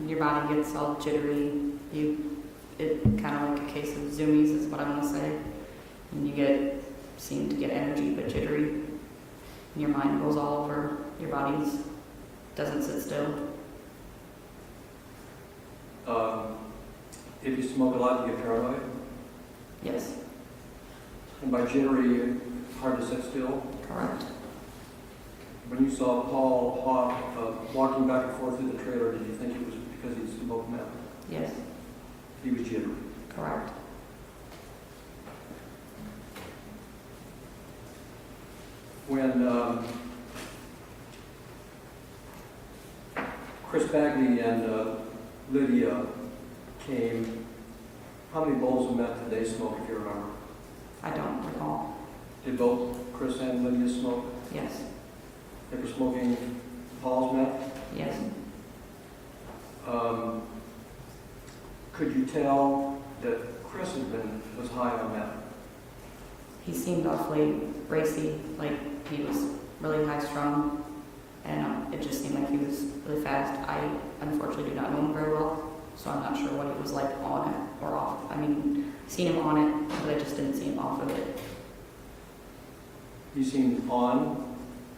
Your body gets all jittery. It kind of like a case of zoomies is what I want to say. And you seem to get energy but jittery. And your mind goes all over. Your body doesn't sit still. If you smoke a lot, you get paranoid. Yes, And by jittery, hard to sit still. correct. When you saw Paul Hoff walking back and forth through the trailer, did you think it was because he smoked meth? Yes, He was jittery. correct. When Chris Bagley and Lydia came, how many bowls of meth did they smoke, if you remember? I don't recall. Did both Chris and Lydia smoke? Yes, They were smoking Paul's meth? yes. Could you tell that Chris was high on meth? He seemed awfully racy, like he was really high strung, and it just seemed like he was really fast. I unfortunately do not know him very well, so I'm not sure what he was like on it or off. I mean, seen him on it, but I just didn't see him off of it. You seemed on?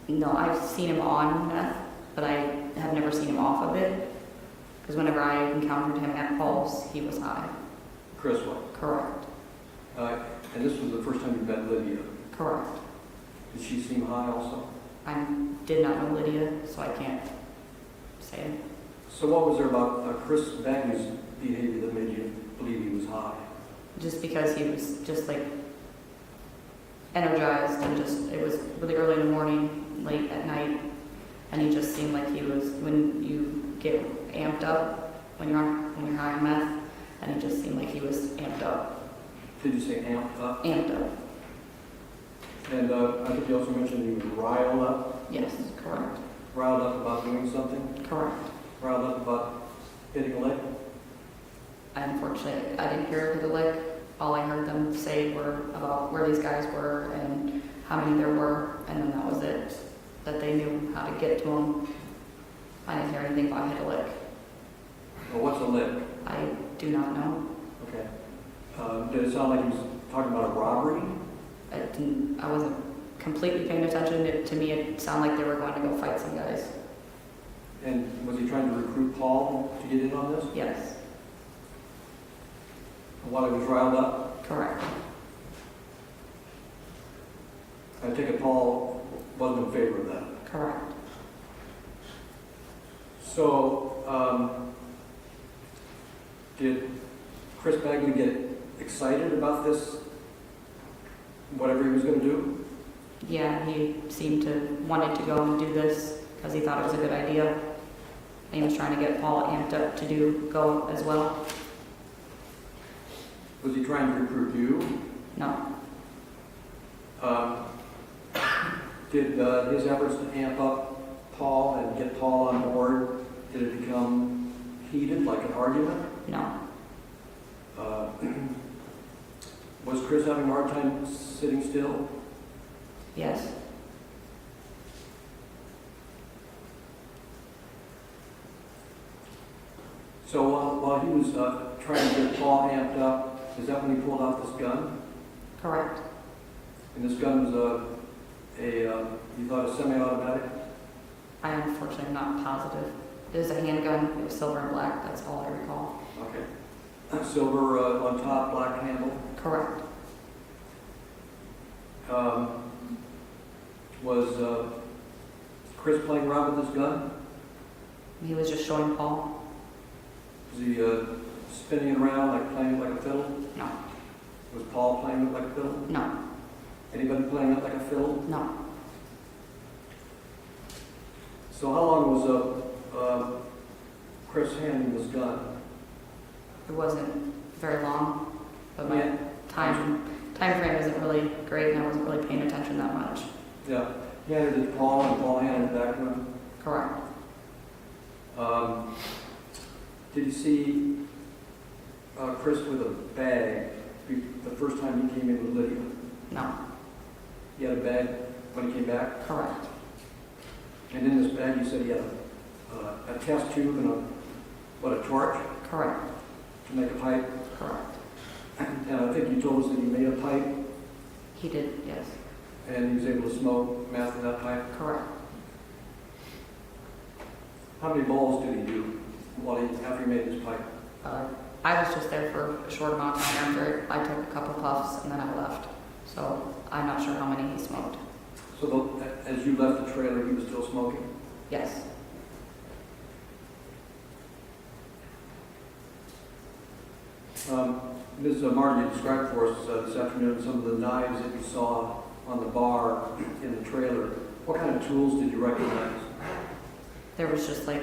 No, I've seen him on meth, but I have never seen him off of it, because whenever I encountered him at Paul's, he was high. Chris was? Correct. And this was the first time you met Lydia. Correct. Did she seem high also? I did not know Lydia, so I can't say it. So what was there about Chris Bagley's behavior that made you believe he was high? Just because he was just like energized and just, it was really early in the morning, late at night, and he just seemed like he was, when you get amped up, when you're high on meth, and he just seemed like he was amped up. Did you say amped up? Amped up, And I think you also mentioned he was riled up. yes, correct, Riled up about doing something? correct. Riled up about hitting a lick? Unfortunately, I didn't hear the lick. All I heard them say were about where these guys were and how many there were, and then that was it. That they knew how to get to them. I didn't hear anything about hit a lick. Well, what's a lick? I do not know. Okay. Did it sound like he was talking about a robbery? I wasn't completely paying attention. To me, it sounded like they were going to go fight some guys. And was he trying to recruit Paul to get in on this? Yes, While he was riled up? correct. I take it Paul wasn't in favor of that. Correct. So, did Chris Bagley get excited about this, whatever he was going to do? Yeah, he seemed to wanted to go and do this because he thought it was a good idea. And he was trying to get Paul amped up to go as well. Was he trying to recruit you? No, Did his efforts to amp up Paul and get Paul on board, did it become heated, like an argument? no, Was Chris having a hard time sitting still? yes. So while he was trying to get Paul amped up, is that when he pulled out this gun? Correct. And this gun was you thought a semi-automatic? I unfortunately am not positive. It was a handgun. It was silver and black. That's all I recall. Okay. Silver on top, black handle. Correct. Was Chris playing around with this gun? He was just showing Paul. Was he spinning it around, like playing it like a fiddle? No, Was Paul playing it like a fiddle? no, Anybody playing it like a fiddle? no. So how long was Chris handling this gun? It wasn't very long, but my Yeah. time frame isn't really great, and I wasn't really paying attention that much. Yeah. He handed it to Paul, and Paul handed it back to him. Correct. Did you see Chris with a bag the first time he came in with Lydia? No, He had a bag when he came back? correct. And in this bag, you said he had a test tube and a torch Correct. to make a pipe? Correct. And I think you told us that he made a pipe, He did, yes. and he was able to smoke meth in that pipe. Correct. How many balls did he do after he made this pipe? I was just there for a short amount of time after it. I took a couple puffs and then I left. So I'm not sure how many he smoked. So as you left the trailer, he was still smoking? Yes. Ms. Martin, you described for us this afternoon some of the knives that you saw on the bar in the trailer. What kind of tools did you recognize? There was just like,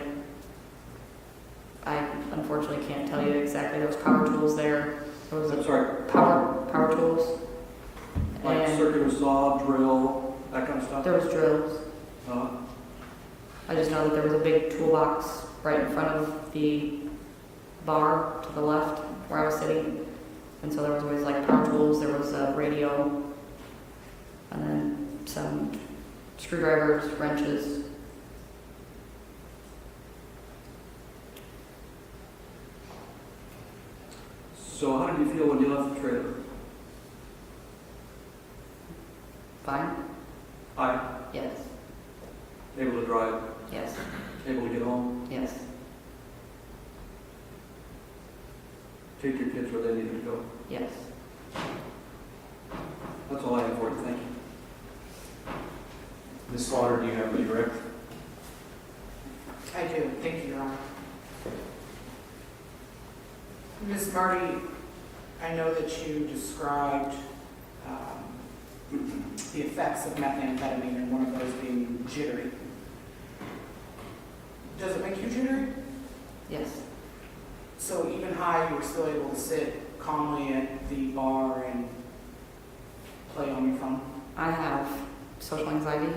I unfortunately can't tell you exactly. There was power tools there. There was I'm sorry, power tools. circular saw, drill, that kind of stuff? There was drills. Uh, I just know that there was a big toolbox right in front of the bar to the left where I was sitting. And so there was always like power tools, there was a radio, and then some screwdrivers, wrenches. So how did you feel when you left the trailer? Fine? Hi, Yes. able to drive, Yes. able to get home, Yes. take your kids where they needed to go. Yes. That's all I have for you, thank you. Ms. Slaughter, do you have a direct? I do, thank you, Your Honor. Ms. Marty, I know that you described the effects of methamphetamine and one of those being jittery. Does it make you jittery? Yes. So even high, you were still able to sit calmly at the bar and play on your phone? I have social anxiety,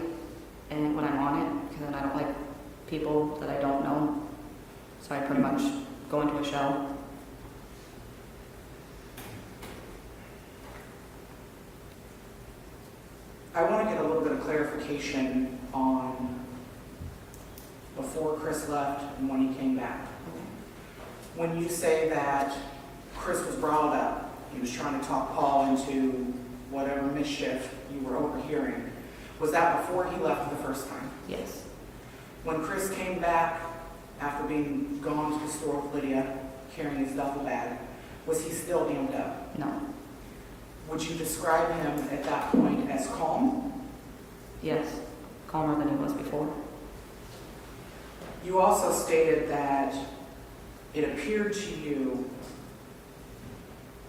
and when I'm on it, because then I don't like people that I don't know, so I pretty much go into a shell. I want to get a little bit of clarification on before Chris left and when he came back. When you say that Chris was riled up, he was trying to talk Paul into whatever mischief you were overhearing, was that before he left the first time? Yes. When Chris came back after being gone to the store with Lydia, carrying his duffel bag, was he still amped up? No. Would you describe him at that point as calm? Yes. Calmer than he was before. You also stated that it appeared to you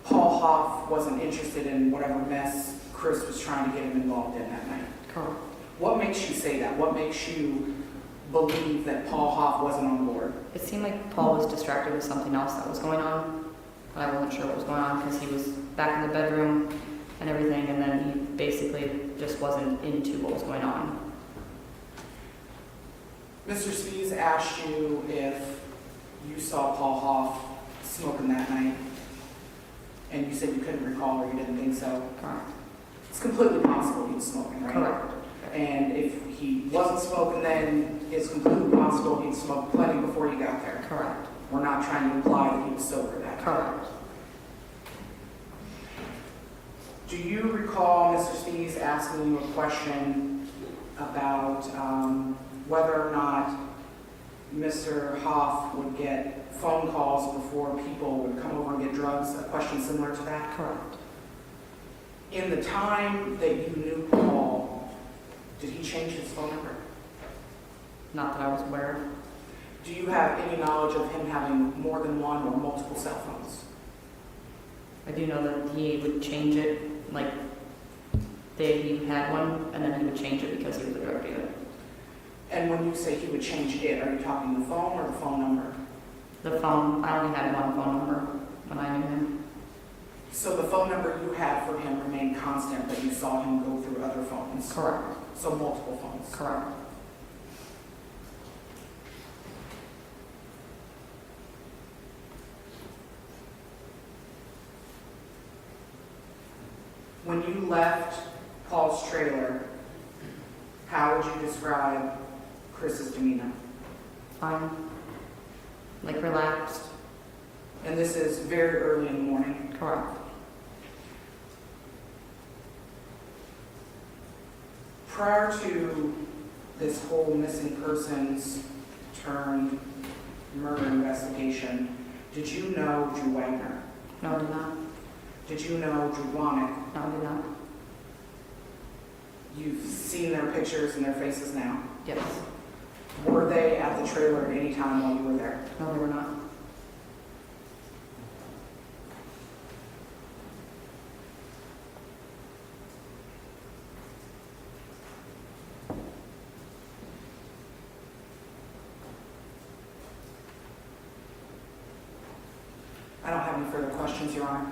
Paul Hoff wasn't interested in whatever mess Chris was trying to get him involved in that night. Correct. What makes you say that? What makes you believe that Paul Hoff wasn't on board? It seemed like Paul was distracted with something else that was going on, but I wasn't sure what was going on because he was back in the bedroom and everything, and then he basically just wasn't into what was going on. Mr. Spees asked you if you saw Paul Hoff smoking that night, and you said you couldn't recall or you didn't think so. Correct. It's completely possible he was smoking, right? Correct. And if he wasn't smoking then, it's completely possible he'd smoked plenty before you got there. Correct. We're not trying to imply that he was sober that night. Correct. Do you recall Mr. Spees asking you a question about whether or not Mr. Hoff would get phone calls before people would come over and get drugs? A question similar to that? Correct. In the time that you knew Paul, did he change his phone number? Not that I was aware of. Do you have any knowledge of him having more than one or multiple cell phones? I do know that he would change it, like, he had one, and then he would change it because he was a drug dealer. And when you say he would change it, are you talking the phone or the phone number? The phone, I only had one phone number when I knew him. So the phone number you had for him remained constant, but you saw him go through other phones? Correct. So multiple phones? Correct. When you left Paul's trailer, how would you describe Chris's demeanor? Fine. Like relaxed. And this is very early in the morning. Correct. Prior to this whole missing persons turned murder investigation, did you know Drew Wagner? No, I did not. Did you know Drew Blahnik? No, I did not. You've seen their pictures and their faces now. Yes. Were they at the trailer at any time while you were there? No, they were not. I don't have any further questions, Your Honor.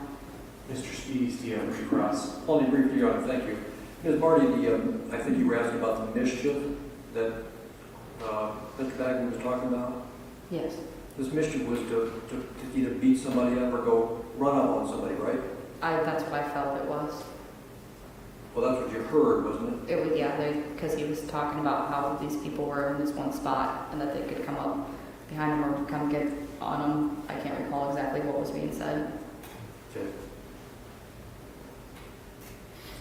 Mr. Spees, do you have a recross? Only briefly, Your Honor, thank you. Ms. Marty, I think you were asking about the mischief that Mr. Bagley was talking about. Yes. This mischief was to either beat somebody up or go run up on somebody, right? That's what I felt it was. Well, that's what you heard, wasn't it? It was, yeah, because he was talking about how these people were in this one spot and that they could come up behind him or come get on him. I can't recall exactly what was being said. Okay.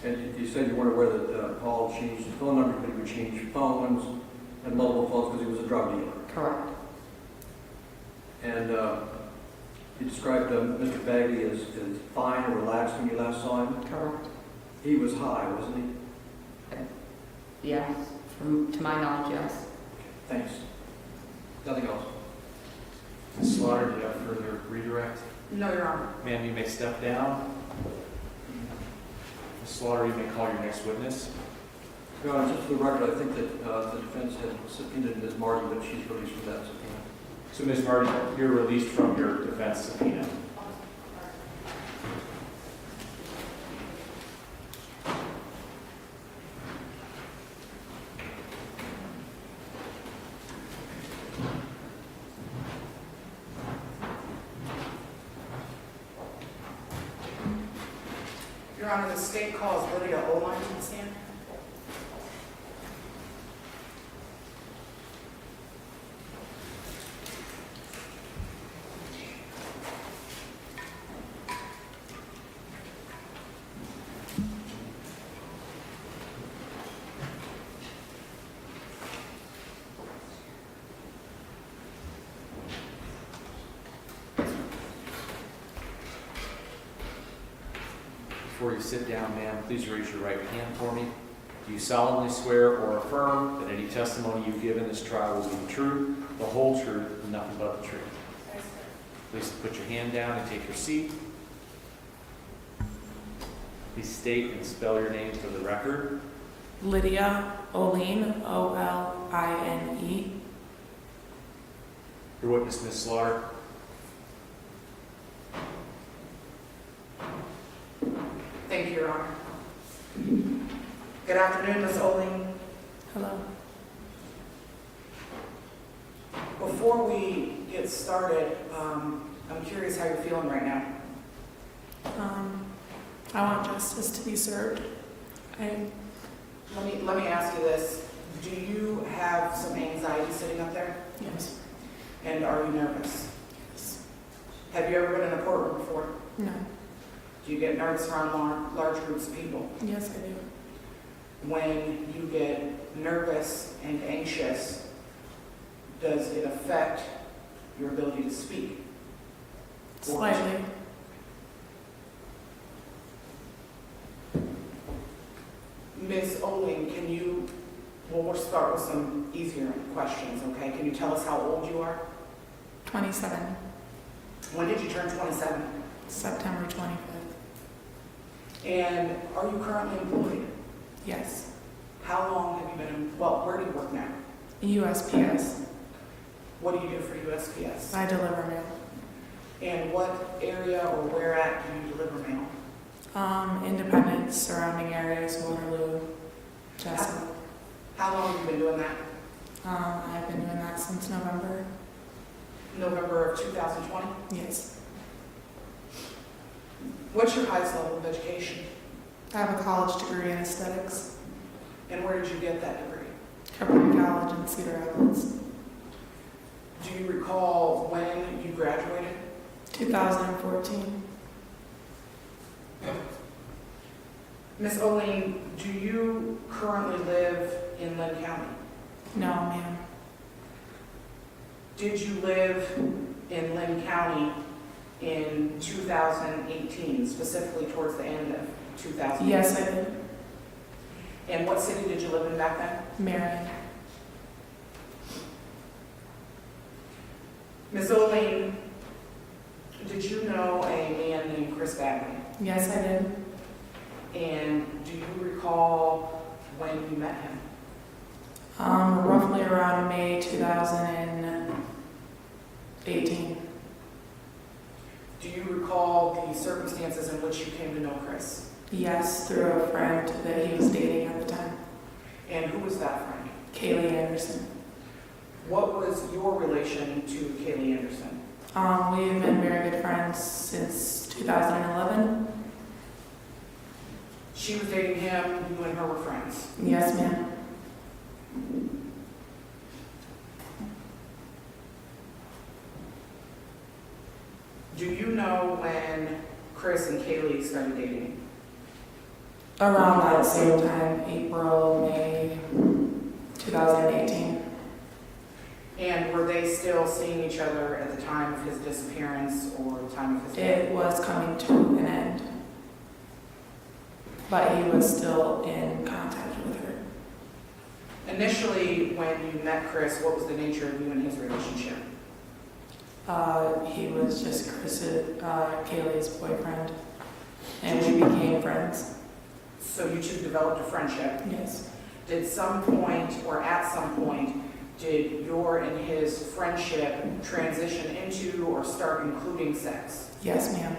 And you said you weren't aware that Paul changed his phone number, but he would change phones and multiple phones because he was a drug dealer. Correct. And you described Mr. Bagley as fine and relaxed when you last saw him. Correct. He was high, wasn't he? Yeah, to my knowledge, yes. Thanks. Nothing else. Ms. Slaughter, do you have further redirect? No, Your Honor. Ma'am, you may step down. Ms. Slaughter, you may call your next witness. Your Honor, just for the record, I think that the defense has subpoenaed Ms. Marty, but she's released from that subpoena. So Ms. Marty, you're released from your defense subpoena. Your Honor, the state calls Lydia Oline to the stand. Before you sit down, ma'am, please raise your right hand for me. Do you solemnly swear or affirm that any testimony you give in this trial will be the truth, the whole truth, and nothing but the truth? Please put your hand down and take your seat. Please state and spell your name for the record. Lydia Oline, O-L-I-N-E. Your witness, Ms. Slaughter. Thank you, Your Honor. Good afternoon, Ms. Oling. Hello. Before we get started, I'm curious how you're feeling right now. I want justice to be served. Let me ask you this. Do you have some anxiety sitting up there? Yes. And are you nervous? Yes. Have you ever been in a courtroom before? No. Do you get nervous around large groups of people? Yes, I do. When you get nervous and anxious, does it affect your ability to speak? Slightly. Ms. Oling, we'll start with some easier questions, okay? Can you tell us how old you are? 27. When did you turn 27? September 25th. And are you currently employed? Yes. How long have you been where do you work now? USPS. What do you do for USPS? I deliver mail. And what area or where at do you deliver mail? Independence, surrounding areas, Waterloo, Jessup. How long have you been doing that? I've been doing that since November. November of 2020? Yes. What's your highest level of education? I have a college degree in aesthetics. And where did you get that degree? Community College in Cedar Rapids. Do you recall when you graduated? 2014. Ms. Oling, do you currently live in Lynn County? No, ma'am. Did you live in Lynn County in 2018, specifically towards the end of 2018? Yes, I did. And what city did you live in back then? Marion. Ms. Oling, did you know a man named Chris Bagley? Yes, I did. And do you recall when you met him? Roughly around May 2018. Do you recall the circumstances in which you came to know Chris? Yes, through a friend that he was dating at the time, And who was that friend? Kaylee Anderson. What was your relation to Kaylee Anderson? We've been very good friends since 2011. She was dating him, you and her were friends. Yes, ma'am. Do you know when Chris and Kaylee started dating? Around that same time, April, May 2018. And were they still seeing each other at the time of his disappearance or the time of his death? It was coming to an end, but he was still in contact with her. Initially, when you met Chris, what was the nature of you and his relationship? He was just Kaylee's boyfriend, and we became friends. So you two developed a friendship. Yes. Did some point, or at some point, did your and his friendship transition into or start including sex? Yes, ma'am.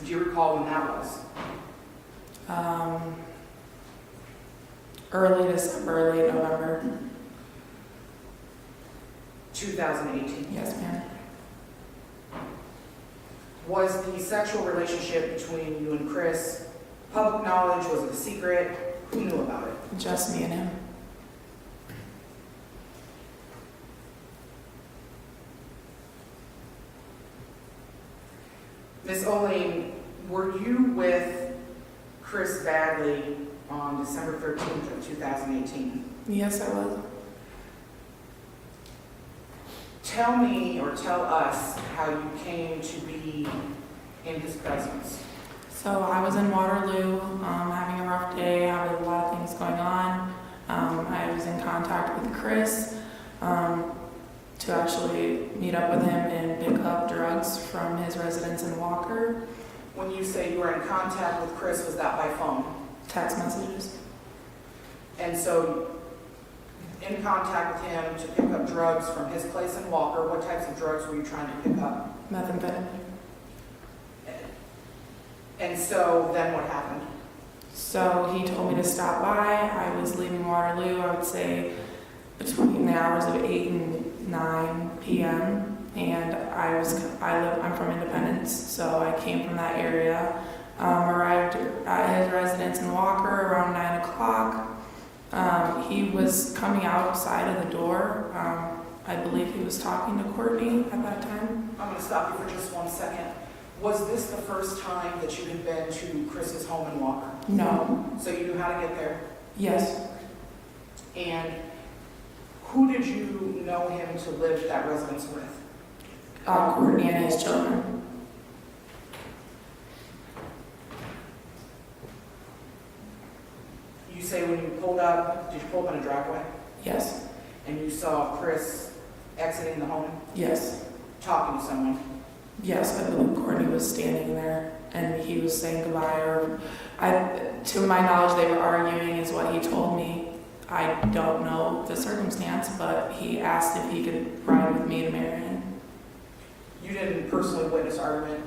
Do you recall when that was? Early December, late November. 2018. Yes, ma'am. Was the sexual relationship between you and Chris public knowledge? Was it a secret? Who knew about it? Just me and him. Ms. Oling, were you with Chris Bagley on December 13th of 2018? Yes, I was. Tell me or tell us how you came to be in his presence. So I was in Waterloo, having a rough day, having a lot of things going on. I was in contact with Chris to actually meet up with him and pick up drugs from his residence in Walker. When you say you were in contact with Chris, was that by phone? Text messages. And so, in contact with him to pick up drugs from his place in Walker, what types of drugs were you trying to pick up? Methamphetamine. And so, then what happened? So he told me to stop by. I was leaving Waterloo, I would say, between the hours of 8 and 9 p.m. And I'm from Independence, so I came from that area. Arrived at his residence in Walker around 9 o'clock. He was coming outside of the door. I believe he was talking to Courtney at that time. I'm going to stop you for just 1 second. Was this the first time that you had been to Chris's home in Walker? No. So you knew how to get there? Yes. And who did you know him to live that residence with? Courtney and his children. You say when you pulled up, did you pull up in a driveway? Yes. And you saw Chris exiting the home, Yes. talking to someone? Yes, I believe Courtney was standing there and he was saying goodbye, or to my knowledge they were arguing is what he told me. I don't know the circumstance, but he asked if he could ride with me to Marion. You didn't personally witness argument?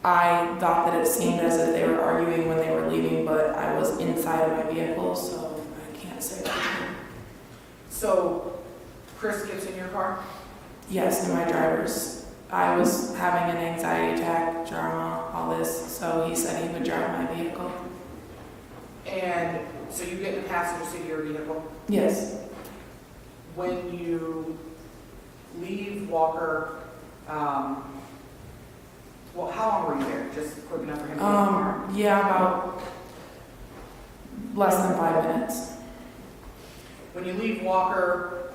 I thought that it seemed as if they were arguing when they were leaving, but I was inside of my vehicle, so I can't say that. So Chris gets in your car? Yes, in my driver's. I was having an anxiety attack, drama, all this, so he said he would drive my vehicle. And so you get in the passenger seat of your vehicle? Yes. When you leave Walker, well, how long were you there? Just quick enough for him to get in the car? Yeah, about less than 5 minutes. When you leave Walker,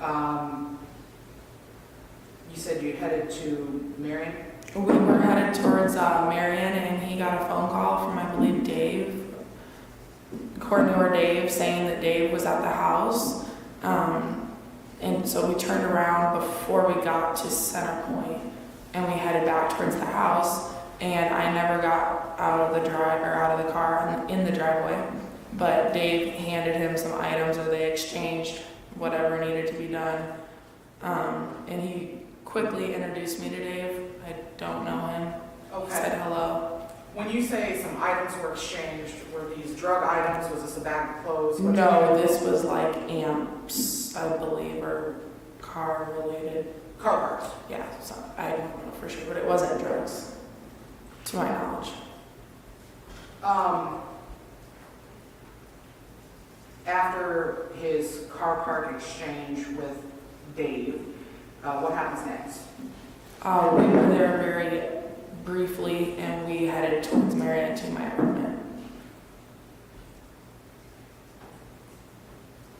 you said you headed to Marion? We were headed towards Marion, and he got a phone call from, I believe, Dave, Courtney or Dave, saying that Dave was at the house. And so we turned around before we got to Center Point, and we headed back towards the house. And I never got out of the car in the driveway. But Dave handed him some items, or they exchanged whatever needed to be done. And he quickly introduced me to Dave. I don't know him. Okay. Said hello. When you say some items were exchanged, were these drug items? Was this a bag of clothes? What No, this was like amps, I believe, or car related. car parts. Yeah, so I don't know for sure, but it wasn't drugs, to my knowledge. After his car park exchange with Dave, what happens next? We were there very briefly, and we headed towards Marion to my apartment.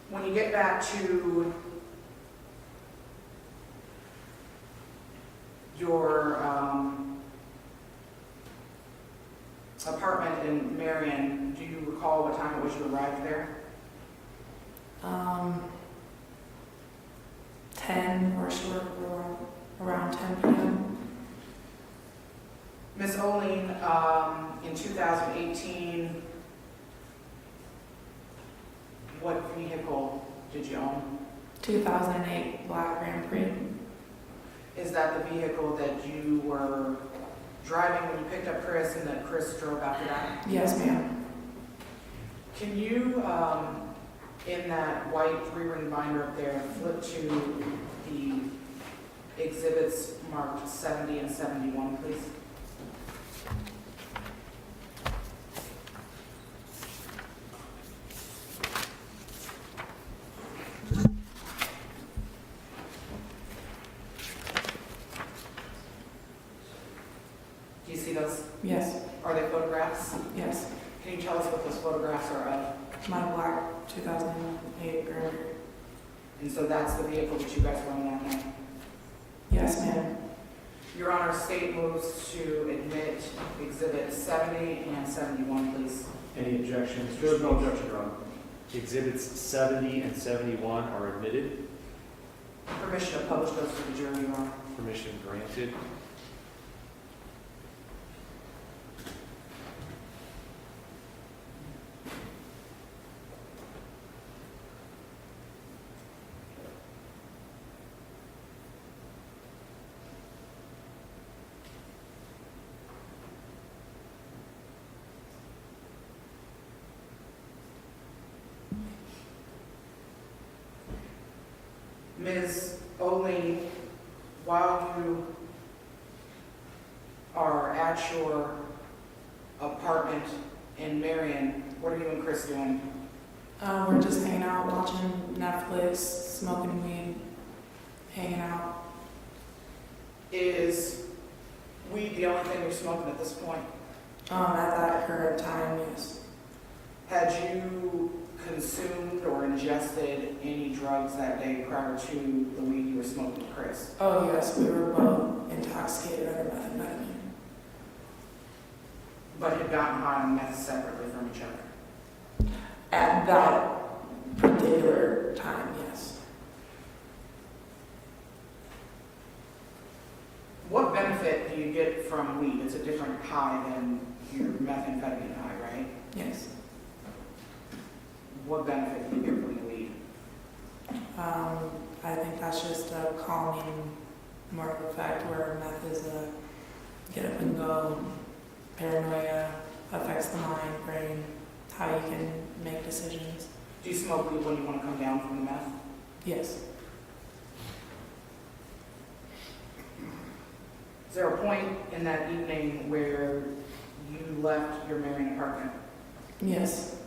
When you get back to your apartment in Marion, do you recall what time it was you arrived there? 10 or short, around 10 p.m. Ms. Oling, in 2018, what vehicle did you own? 2008 Black Grand Prix. Is that the vehicle that you were driving when you picked up Chris and that Chris drove after that? Yes, ma'am. Can you, in that white 3-ring binder up there, flip to the exhibits marked 70 and 71, please? Do you see those? Yes, Are they photographs? yes. Can you tell us what those photographs are of? My black 2008 Grand Prix. And so that's the vehicle that you guys were on that night? Yes, ma'am. Your Honor, state moves to admit exhibit 70 and 71, please. Any objections? There's no objection, Your Honor. Exhibits 70 and 71 are admitted. Permission to publish those to the jury, Your Honor. Permission granted. Ms. Oling, while you are at your apartment in Marion, what are you and Chris doing? We're just hanging out, watching Netflix, smoking weed, hanging out. Is weed the only thing you're smoking at this point? At that current time, yes. Had you consumed or ingested any drugs that day prior to the weed you were smoking with Chris? Oh, yes, we were both intoxicated under methamphetamine. But had gotten high on meth separately from each other? At that particular time, yes. What benefit do you get from weed? It's a different high than your methamphetamine high, right? Yes. What benefit do you get from the weed? I think that's just a calming more of effect, where meth is a get up and go, paranoia, affects the mind, brain, how you can make decisions. Do you smoke weed when you want to come down from the meth? Yes. Is there a point in that evening where you left your Marion apartment? Yes.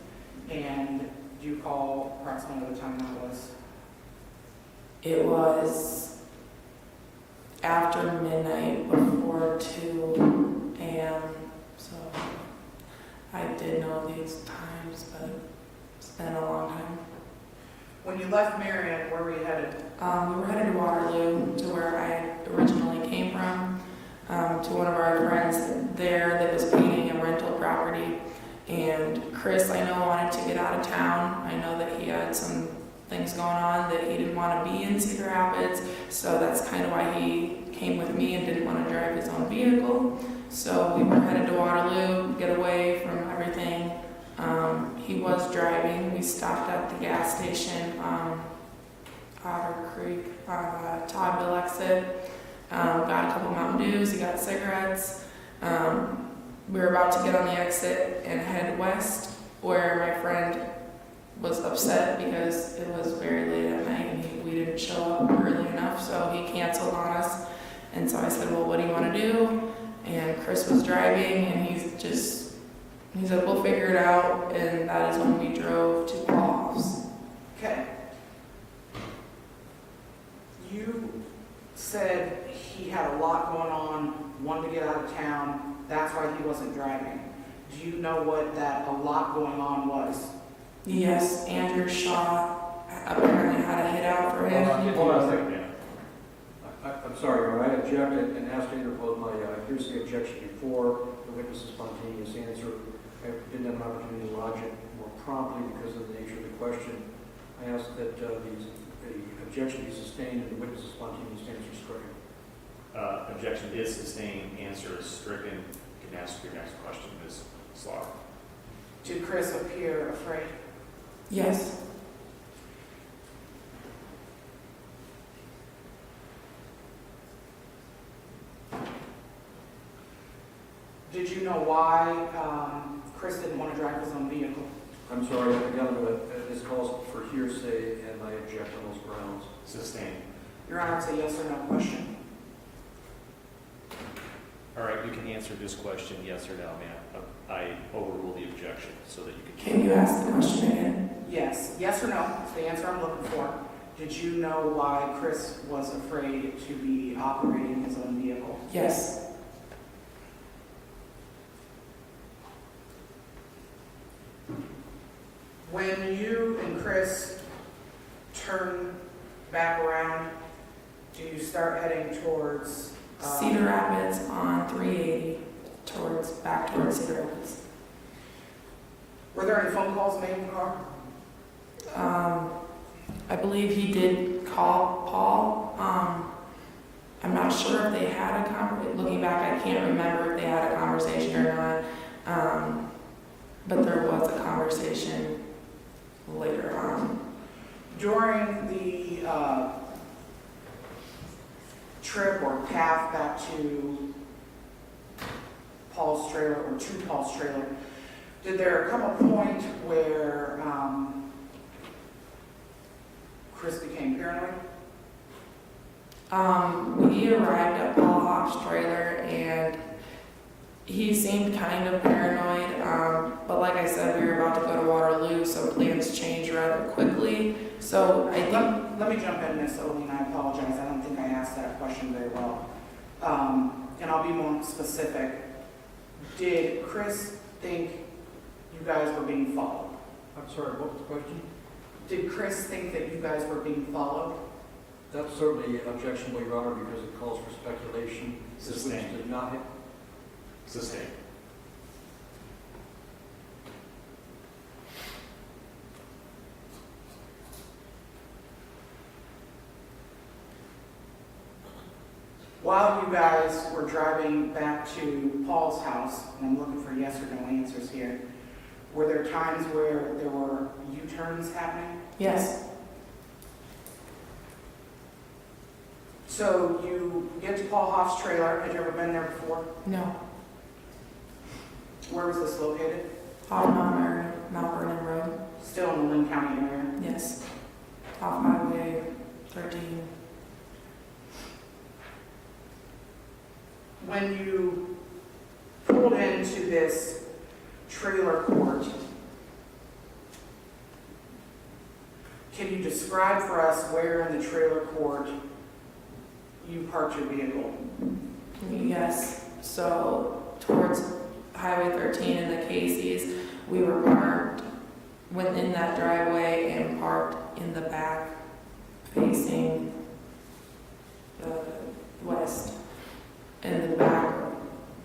And do you recall approximately what time that was? It was after midnight, before 2 a.m. So I did know these times, but it's been a long time. When you left Marion, where were you headed? We were headed to Waterloo, to where I originally came from, to one of our friends there that was painting a rental property. And Chris, I know, wanted to get out of town. I know that he had some things going on, that he didn't want to be in Cedar Rapids. So that's kind of why he came with me and didn't want to drive his own vehicle. So we were headed to Waterloo, get away from everything. He was driving. We stopped at the gas station, Otter Creek, Toddville exit. Got a couple Mountain Dews. He got cigarettes. we were about to get on the exit and head west, where my friend was upset because it was very late at night and we didn't show up early enough, so he canceled on us. And so I said, well, what do you want to do? And Chris was driving, and he said, we'll figure it out. And that is when we drove to Paul Hoff's. Okay. You said he had a lot going on, wanted to get out of town, that's why he wasn't driving. Do you know what that a lot going on was? Yes, Andrew Shaw apparently had a hit out for him. Hold on a second, man. I'm sorry, Your Honor, I objected and asked to interpose my hearsay objection before the witness's spontaneous answer. I didn't have an opportunity to lodge it more promptly because of the nature of the question. I asked that the objection be sustained and the witness's spontaneous answer stricken. Objection is sustained, answer is stricken. You can ask your next question, Ms. Slaughter. Did Chris appear afraid? Yes. Did you know why Chris didn't want to drive his own vehicle? I'm sorry, again, this calls for hearsay and I object on those grounds. Sustained. Your Honor, it's a yes or no question. All right, you can answer this question, yes or no, ma'am. I overrule the objection so that you Can you ask the question again? Yes. Yes or no? It's the answer I'm looking for. Did you know why Chris was afraid to be operating his own vehicle? Yes. When you and Chris turn back around, do you start heading towards Cedar Rapids on 380 back towards Cedar Rapids. Were there any phone calls made in the car? I believe he did call Paul. I'm not sure if they had a conversation. Looking back, I can't remember if they had a conversation or not. But there was a conversation later on. During the trip or path back to Paul's trailer or to Paul's trailer, did there come a point where Chris became paranoid? We arrived at Paul Hoff's trailer and he seemed kind of paranoid, but like I said, we were about to go to Waterloo, so plans changed rather quickly. So I think... Let me jump in, Ms. Oline, I apologize. I don't think I asked that question very well. And I'll be more specific. Did Chris think you guys were being followed? I'm sorry, what was the question? Did Chris think that you guys were being followed? That's certainly objectionable, Your Honor, because it calls for speculation. This witness did not hit. Sustained. While you guys were driving back to Paul's house, and I'm looking for yes or no answers here, were there times where there were U-turns happening? Yes. So you get to Paul Hoff's trailer. Had you ever been there before? No. Where was this located? Off Mount Vernon Road. Still in the Lynn County area. Yes. Off Highway 13. When you pulled into this trailer court, can you describe for us where in the trailer court you parked your vehicle? Yes. So towards Highway 13 and the Casey's, we were parked within that driveway and parked in the back facing the west in the back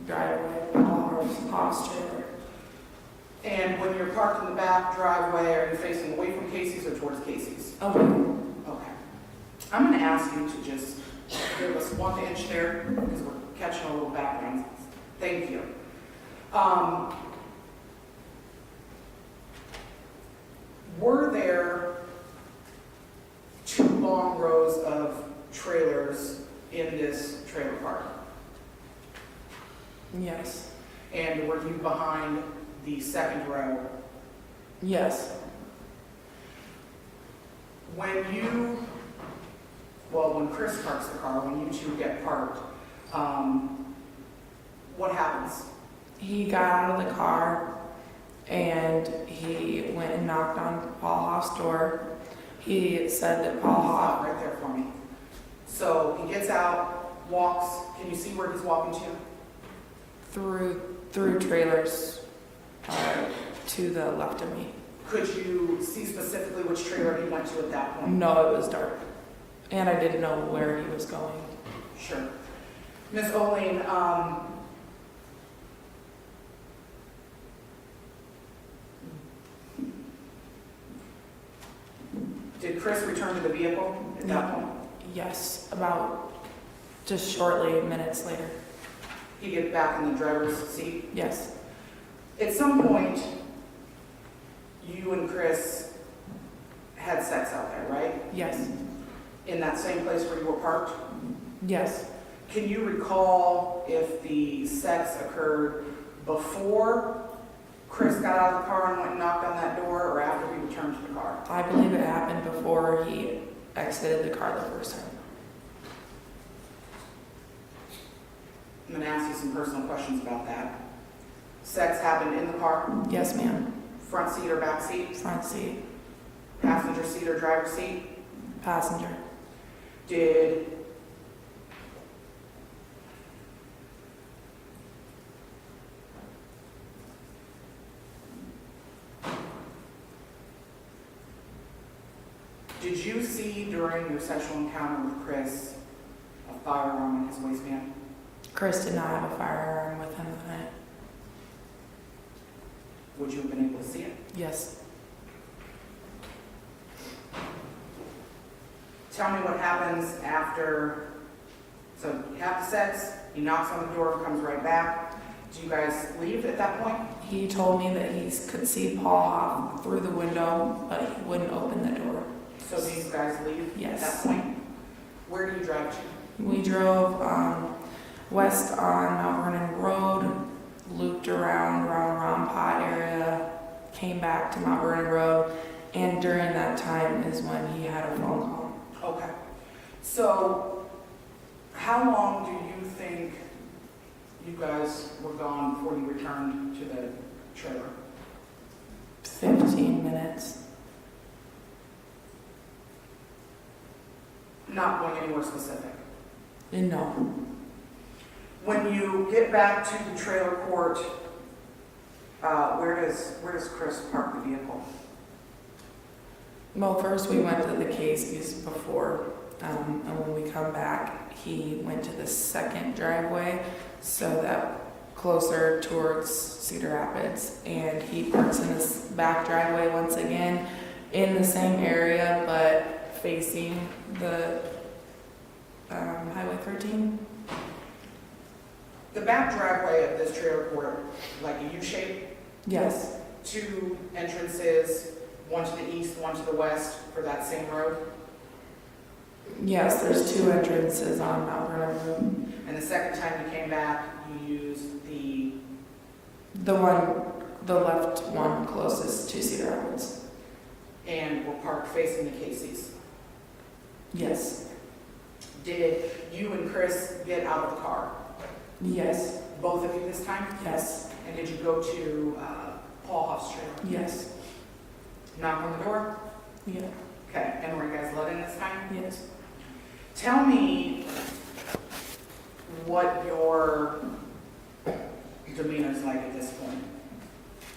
driveway of Hoff's trailer. And when you're parked in the back driveway, are you facing away from Casey's or towards Casey's? Okay. Okay. I'm going to ask you to just give us 1 inch there because we're catching a little background. Thank you. Were there 2 long rows of trailers in this trailer park? Yes. And were you behind the second row? Yes. When Chris parks the car, when you two get parked, what happens? He got out of the car and he went and knocked on Paul Hoff's door. He said that Paul Stop Hoff, right there for me. So he gets out, walks, can you see where he's walking to? through trailers to the left of me. Could you see specifically which trailer he went to at that point? No, it was dark. And I didn't know where he was going. Sure. Ms. Oling, did Chris return to the vehicle at that point? Yes, about just shortly, minutes later. He get back in the driver's seat? Yes, At some point, you and Chris had sex out there, right? yes, In that same place where you were parked? yes. Can you recall if the sex occurred before Chris got out of the car and went and knocked on that door, or after he returned to the car? I believe it happened before he exited the car the first time. I'm going to ask you some personal questions about that. Sex happened in the car, Yes, ma'am. front seat or back seat, Front seat, passenger seat or driver's seat? passenger. Did you see during your sexual encounter with Chris a firearm in his waistband? Chris did not have a firearm with him that night. Would you have been able to see it? Yes. Tell me what happens after, so you have the sex, he knocks on the door, comes right back. Do you guys leave at that point? He told me that he could see Paul Hoff through the window, but he wouldn't open the door. So do you guys leave at Yes. that point? Where do you drive to? We drove west on Mount Vernon Road, looped around Pot area, came back to Mount Vernon Road, and during that time is when he had a phone call. Okay. So how long do you think you guys were gone before you returned to the trailer? 15 minutes. Not going anywhere specific. No. When you get back to the trailer court, where does Chris park the vehicle? Well, first we went to the Casey's before, and when we come back, he went to the second driveway, so that closer towards Cedar Rapids, and he parks in his back driveway once again, in the same area, but facing the Highway 13. The back driveway of this trailer court, like a U shape, Yes, two entrances, one to the east, one to the west for that same road. yes, there's two entrances on Mount Vernon Road. And the second time you came back, you used the The left one closest to Cedar Rapids. and were parked facing the Casey's. Yes, Did you and Chris get out of the car? yes, Both of you this time? yes, And did you go to Paul Huff's trailer? yes, Knock on the door? yeah, Okay, and were you guys let in this time? yes. Tell me what your demeanor's like at this point.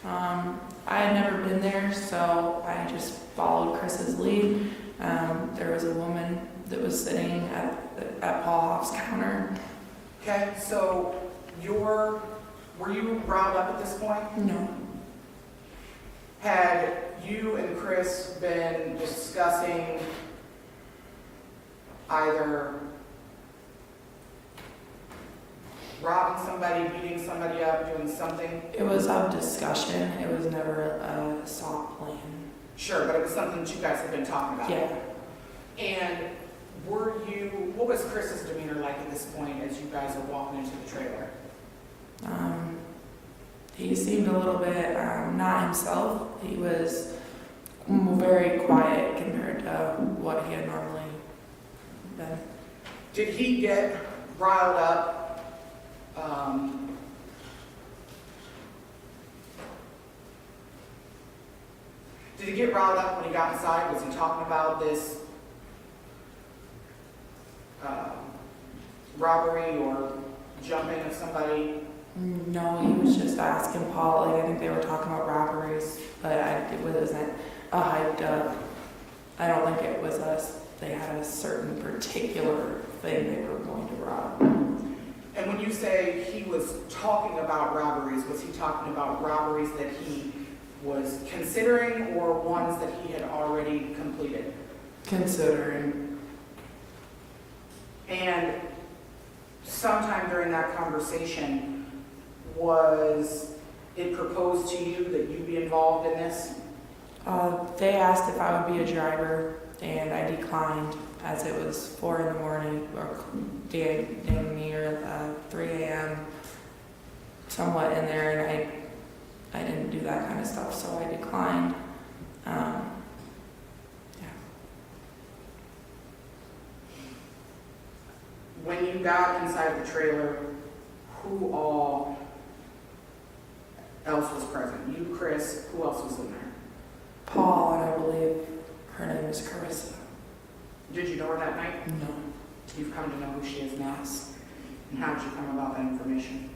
I had never been there, so I just followed Chris's lead. There was a woman that was sitting at Paul Hoff's counter. Okay, so were you riled up at this point? No, Had you and Chris been discussing either robbing somebody, beating somebody up, doing something? it was of discussion. It was never a soft plan. Sure, but it was something that you guys had been talking about. Yeah, And what was Chris's demeanor like at this point as you guys are walking into the trailer? He seemed a little bit not himself. He was very quiet compared to what he had normally been. Did he get riled up? Did he get riled up when he got inside? Was he talking about this robbery or jumping of somebody? No, he was just asking Paul. Like, I think they were talking about robberies, but it wasn't a hyped up. I don't think it was us. They had a certain particular thing they were going to rob. And when you say he was talking about robberies, was he talking about robberies that he was considering or ones that he had already completed? Considering. And sometime during that conversation, was it proposed to you that you be involved in this? They asked if I would be a driver, and I declined as it was 4 in the morning, or damn near 3 a.m., somewhat in there, and I didn't do that kind of stuff, so I declined. Yeah. When you got inside the trailer, who all else was present? You, Chris, who else was in there? Paul, and I believe her name is Carissa. Did you know her that night? No. You've come to know who she is now? And how did you come about that information?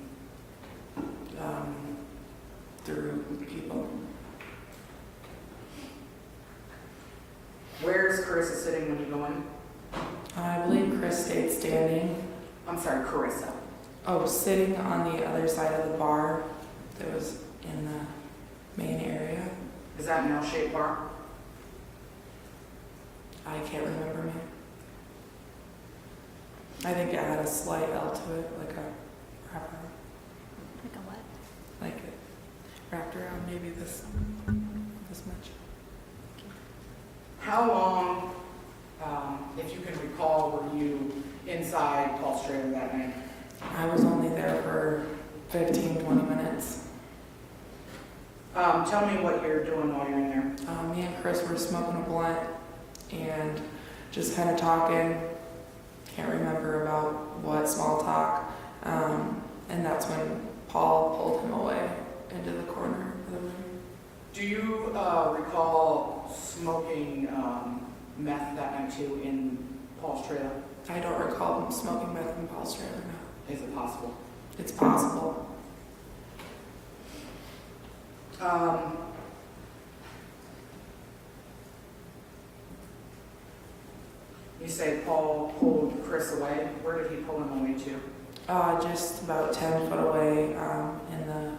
Through people. Where is Carissa sitting when you go in? I believe Chris stayed standing. I'm sorry, Carissa. Oh, sitting on the other side of the bar that was in the main area. Is that an L-shaped bar? I can't remember, man. I think it had a slight L to it, like a wrapper. Like a what? Like it wrapped around maybe this much. How long, if you can recall, were you inside Paul's trailer that night? I was only there for 15, 20 minutes. Tell me what you're doing while you're in there. Me and Chris were smoking a blunt and just kind of talking. Can't remember about what, small talk. And that's when Paul pulled him away into the corner of the room. Do you recall smoking meth that night too in Paul's trailer? I don't recall him smoking meth in Paul's trailer, no. Is it possible? It's possible. You say Paul pulled Chris away. Where did he pull him away to? Just about 10 foot away in the,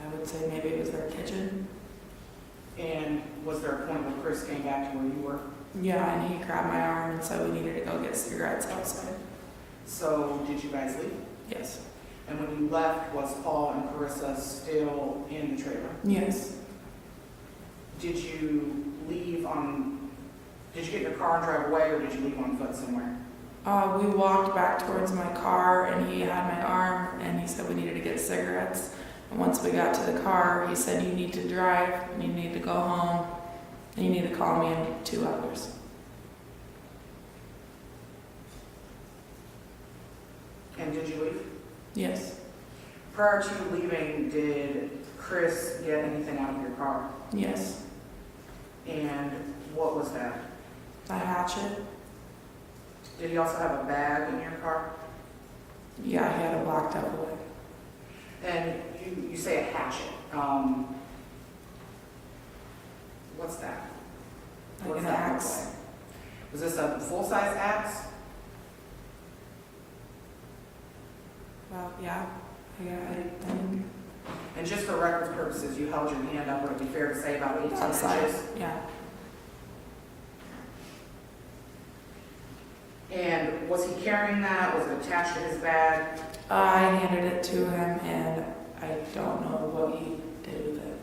I would say maybe it was their kitchen. And was there a point where Chris came back to where you were? Yeah, and he grabbed my arm and said we needed to go get cigarettes outside. So did you guys leave? Yes. And when you left, was Paul and Carissa still in the trailer? Yes. Did you leave did you get in your car and drive away, or did you leave on foot somewhere? We walked back towards my car, and he had my arm, and he said we needed to get cigarettes. And once we got to the car, he said, you need to drive, and you need to go home, and you need to call me in 2 hours. And did you leave? Yes. Prior to leaving, did Chris get anything out of your car? Yes. And what was that? A hatchet. Did he also have a bag in your car? Yeah, he had a black devil egg. And you say a hatchet. What's that? Like What's an that look axe. like? Was this a full-size axe? Well, yeah. I think And just for records purposes, you held your hand up, would it be fair to say about 18 outside. inches? Yeah. And was he carrying that? Was it attached to his bag? I handed it to him, and I don't know what he did with it.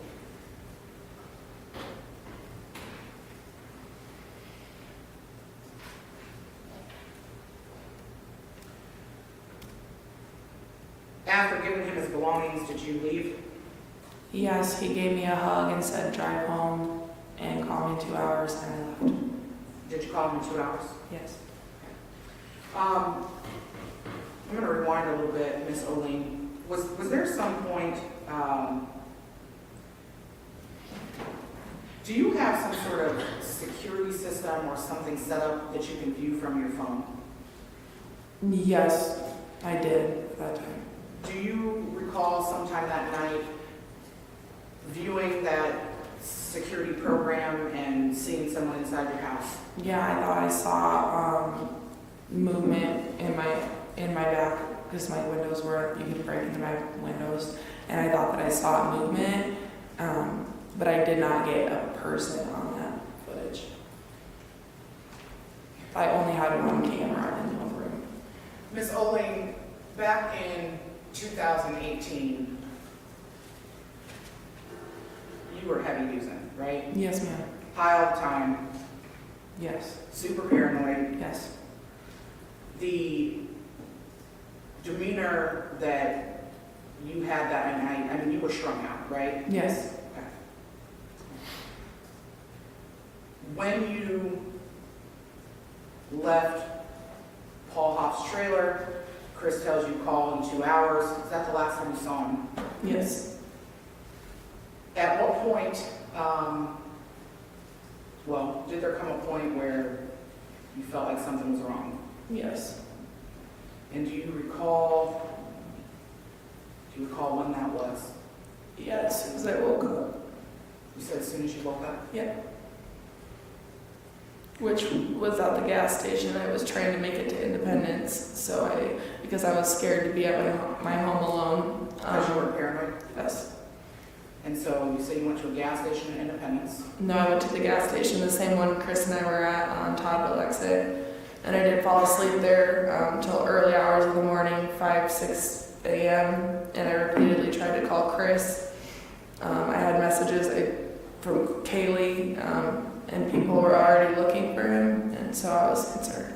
After giving him his belongings, did you leave? Yes, he gave me a hug and said drive home and call me in 2 hours, and I left. Did you call him in 2 hours? Yes. I'm going to rewind a little bit, Miss Oline. Was there some point, do you have some sort of security system or something set up that you can view from your phone? Yes, I did at that time. Do you recall sometime that night viewing that security program and seeing someone inside your house? Yeah, I thought I saw movement in my back because my windows were, you could break into my windows, and I thought that I saw movement, but I did not get a person on that footage. I only had one camera in one room. Ms. Oling, back in 2018, you were heavy using, right? Yes, ma'am. High all the time, Yes. super paranoid. Yes. The demeanor that you had that night, I mean, you were strung out, right? Yes. Okay. When you left Paul Hoff's trailer, Chris tells you call in 2 hours. Is that the last time you saw him? Yes. At what point, did there come a point where you felt like something was wrong? Yes. And do you recall when that was? Yes, because I woke up. You said as soon as you woke up? Yeah. Which was at the gas station. I was trying to make it to Independence, because I was scared to be at my home alone. Because you were paranoid? Yes. And so you say you went to a gas station in Independence? No, I went to the gas station, the same one Chris and I were at on Todd exit, and I did fall asleep there until early hours of the morning, 5, 6 a.m., and I repeatedly tried to call Chris. I had messages from Kaylee, and people were already looking for him, and so I was concerned.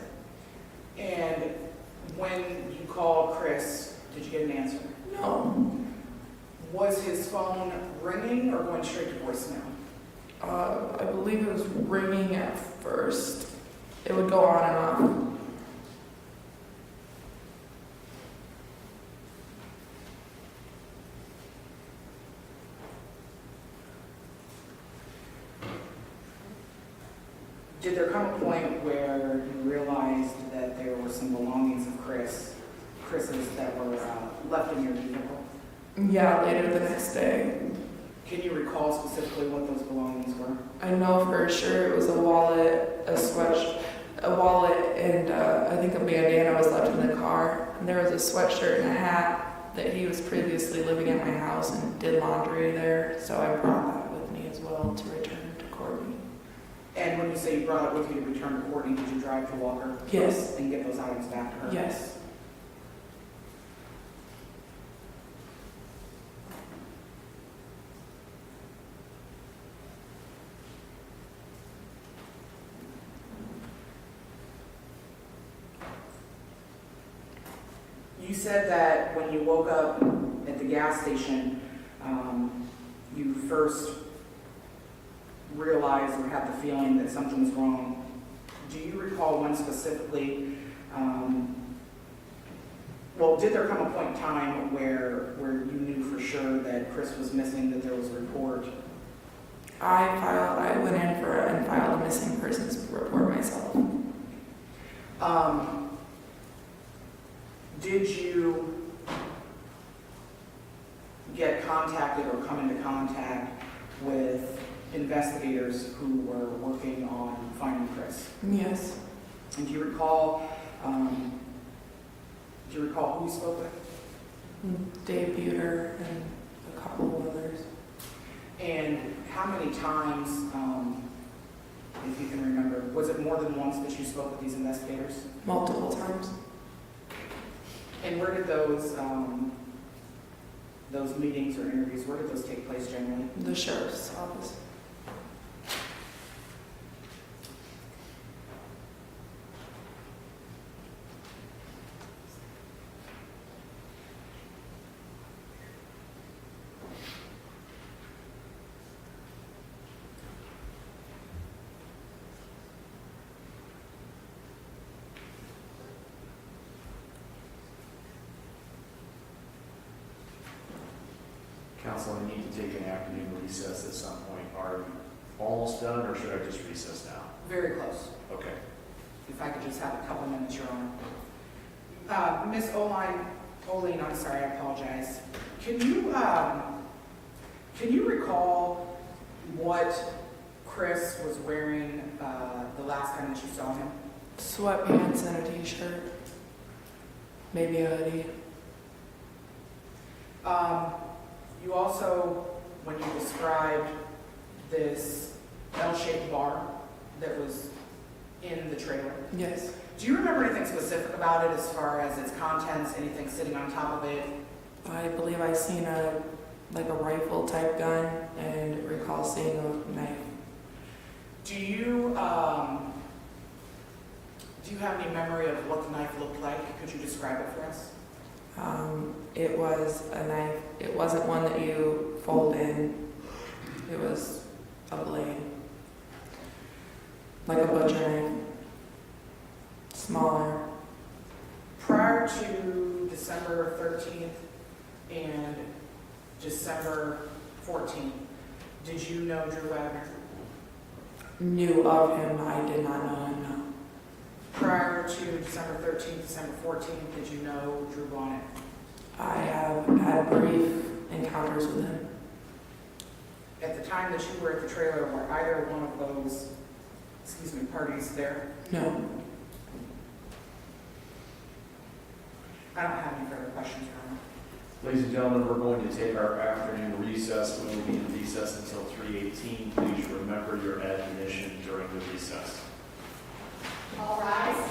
And when you called Chris, did you get an answer? No. Was his phone ringing or going straight to voicemail? I believe it was ringing at first. It would go on and off. Did there come a point where you realized that there were some belongings of Chris's that were left in your vehicle? Yeah, later the next day. Can you recall specifically what those belongings were? I know for sure it was a wallet, a wallet, and I think a bandana was left in the car. And there was a sweatshirt and a hat that he was previously living at my house and did laundry there, so I brought that with me as well to return to Courtney. And when you say you brought it with you to return to Courtney, did you drive to Walker? Yes. And get those items back to her? Yes. You said that when you woke up at the gas station, you first realized or had the feeling that something was wrong. Do you recall when specifically, did there come a point in time where you knew for sure that Chris was missing, that there was a report? I went in and filed a missing persons report myself. Did you get contacted or come into contact with investigators who were working on finding Chris? Yes. And do you recall who you spoke with? Dave Buter and a couple of others. And how many times, if you can remember, was it more than once that you spoke with these investigators? Multiple times. And where did those meetings or interviews, where did those take place generally? The sheriff's office. council, I need to take an afternoon recess at some point. Are you almost done, or should I just recess now? Very close. Okay. If I could just have a couple minutes, Your Honor. Ms. Oline, I'm sorry, I apologize. Can you recall what Chris was wearing the last time that you saw him? Sweatpants and a t-shirt. Maybe a hoodie. You also, when you described this L-shaped bar that was in the trailer, Yes. do you remember anything specific about it as far as its contents, anything sitting on top of it? I believe I seen a rifle type gun and recall seeing a knife. Do you have any memory of what the knife looked like? Could you describe it for us? It was a knife. It wasn't one that you fold in. It was a blade. Like a butcher knife. Smaller. Prior to December 13th and December 14th, did you know Drew Wagner? Knew of him, I did not know him, no. Prior to December 13th, December 14th, did you know Drew Blahnik? I have had brief encounters with him. At the time that you were at the trailer, were either one of those, parties there? No. I don't have any further questions, Your Honor. Ladies and gentlemen, we're going to take our afternoon recess. We will be in recess until 3:18. Please remember your admonition during the recess. All rise.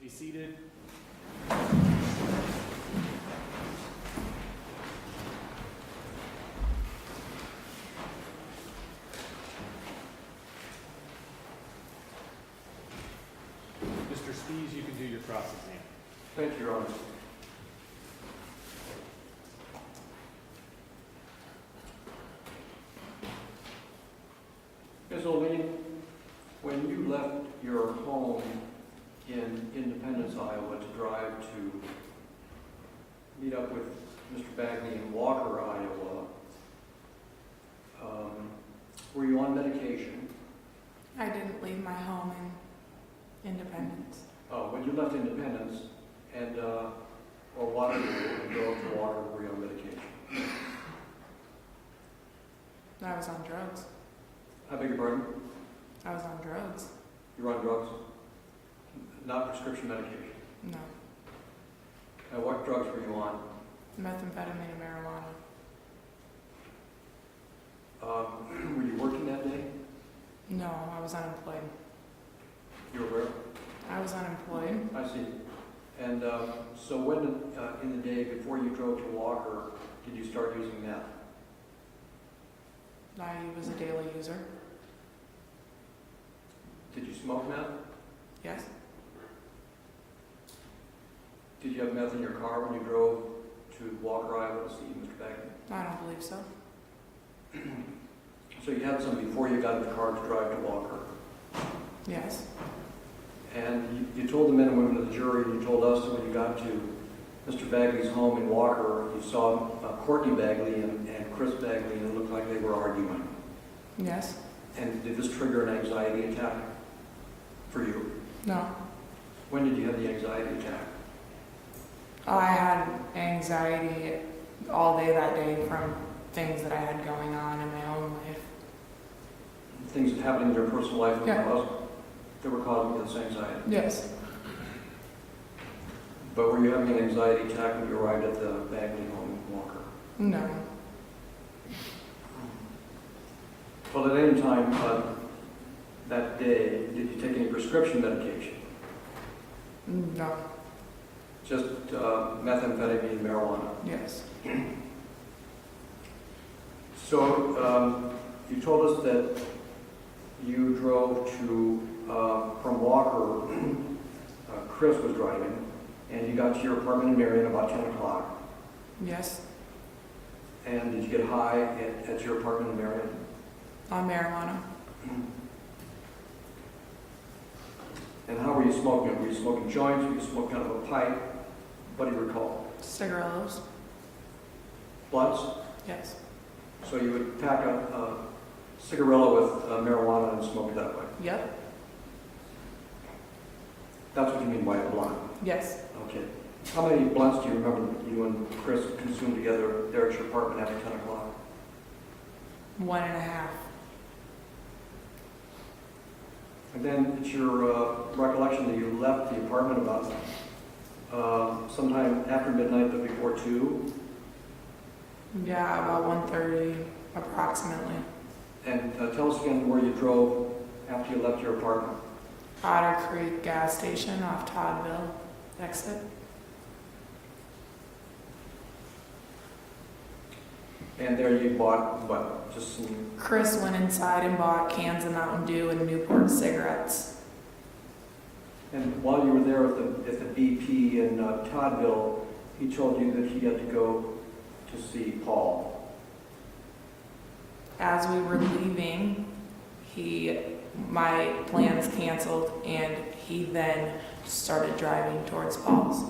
Please be seated. Mr. Spees, you can do your cross-exam. Thank you, Your Honor. Ms. O'Lean, when you left your home in Independence, Iowa to drive to meet up with Mr. Bagley in Walker, Iowa, were you on medication? I didn't leave my home in Independence. When you left Independence and or Waterloo and drove to Walker, were you on medication? I was on drugs. I beg your pardon? I was on drugs. You were on drugs? Not prescription medication? No. What drugs were you on? Methamphetamine and marijuana. Were you working that day? No, I was unemployed. You were where? I was unemployed. I see. And so when in the day before you drove to Walker did you start using meth? I was a daily user. Did you smoke meth? Yes. Did you have meth in your car when you drove to Walker, Iowa to see Mr. Bagley? I don't believe so. So you had some before you got in the car to drive to Walker. Yes. And you told the men and women of the jury, you told us that when you got to Mr. Bagley's home in Walker, you saw Courtney Bagley and Chris Bagley, and it looked like they were arguing. Yes. And did this trigger an anxiety attack for you? No. When did you have the anxiety attack? I had anxiety all day that day from things that I had going on in my own life. Things that happened in your personal life that, Yeah. that were causing you this anxiety? Yes. But were you having an anxiety attack when you arrived at the Bagley home in Walker? No. Well, at any time that day, did you take any prescription medication? No. Just methamphetamine and marijuana? Yes. So you told us that you drove to, from Walker, Chris was driving, and you got to your apartment in Marion about 10 o'clock. Yes. And did you get high at your apartment in Marion? On marijuana. And how were you smoking it? Were you smoking joints? Were you smoking out of a pipe? What do you recall? Cigarillos. Blunts? Yes. So you would pack a cigarillo with marijuana and smoke it that way? Yep. That's what you mean by a blunt? Yes. Okay. How many blunts do you remember you and Chris consumed together there at your apartment after 10 o'clock? 1.5. And then it's your recollection that you left the apartment about sometime after midnight but before 2? Yeah, about 1:30 approximately. And tell us again where you drove after you left your apartment. Otter Creek gas station off Toddville exit. And there you bought what? Just some... Chris went inside and bought cans of Mountain Dew and Newport cigarettes. And while you were there at the BP in Toddville, he told you that he had to go to see Paul. As we were leaving, my plans canceled and he then started driving towards Paul's.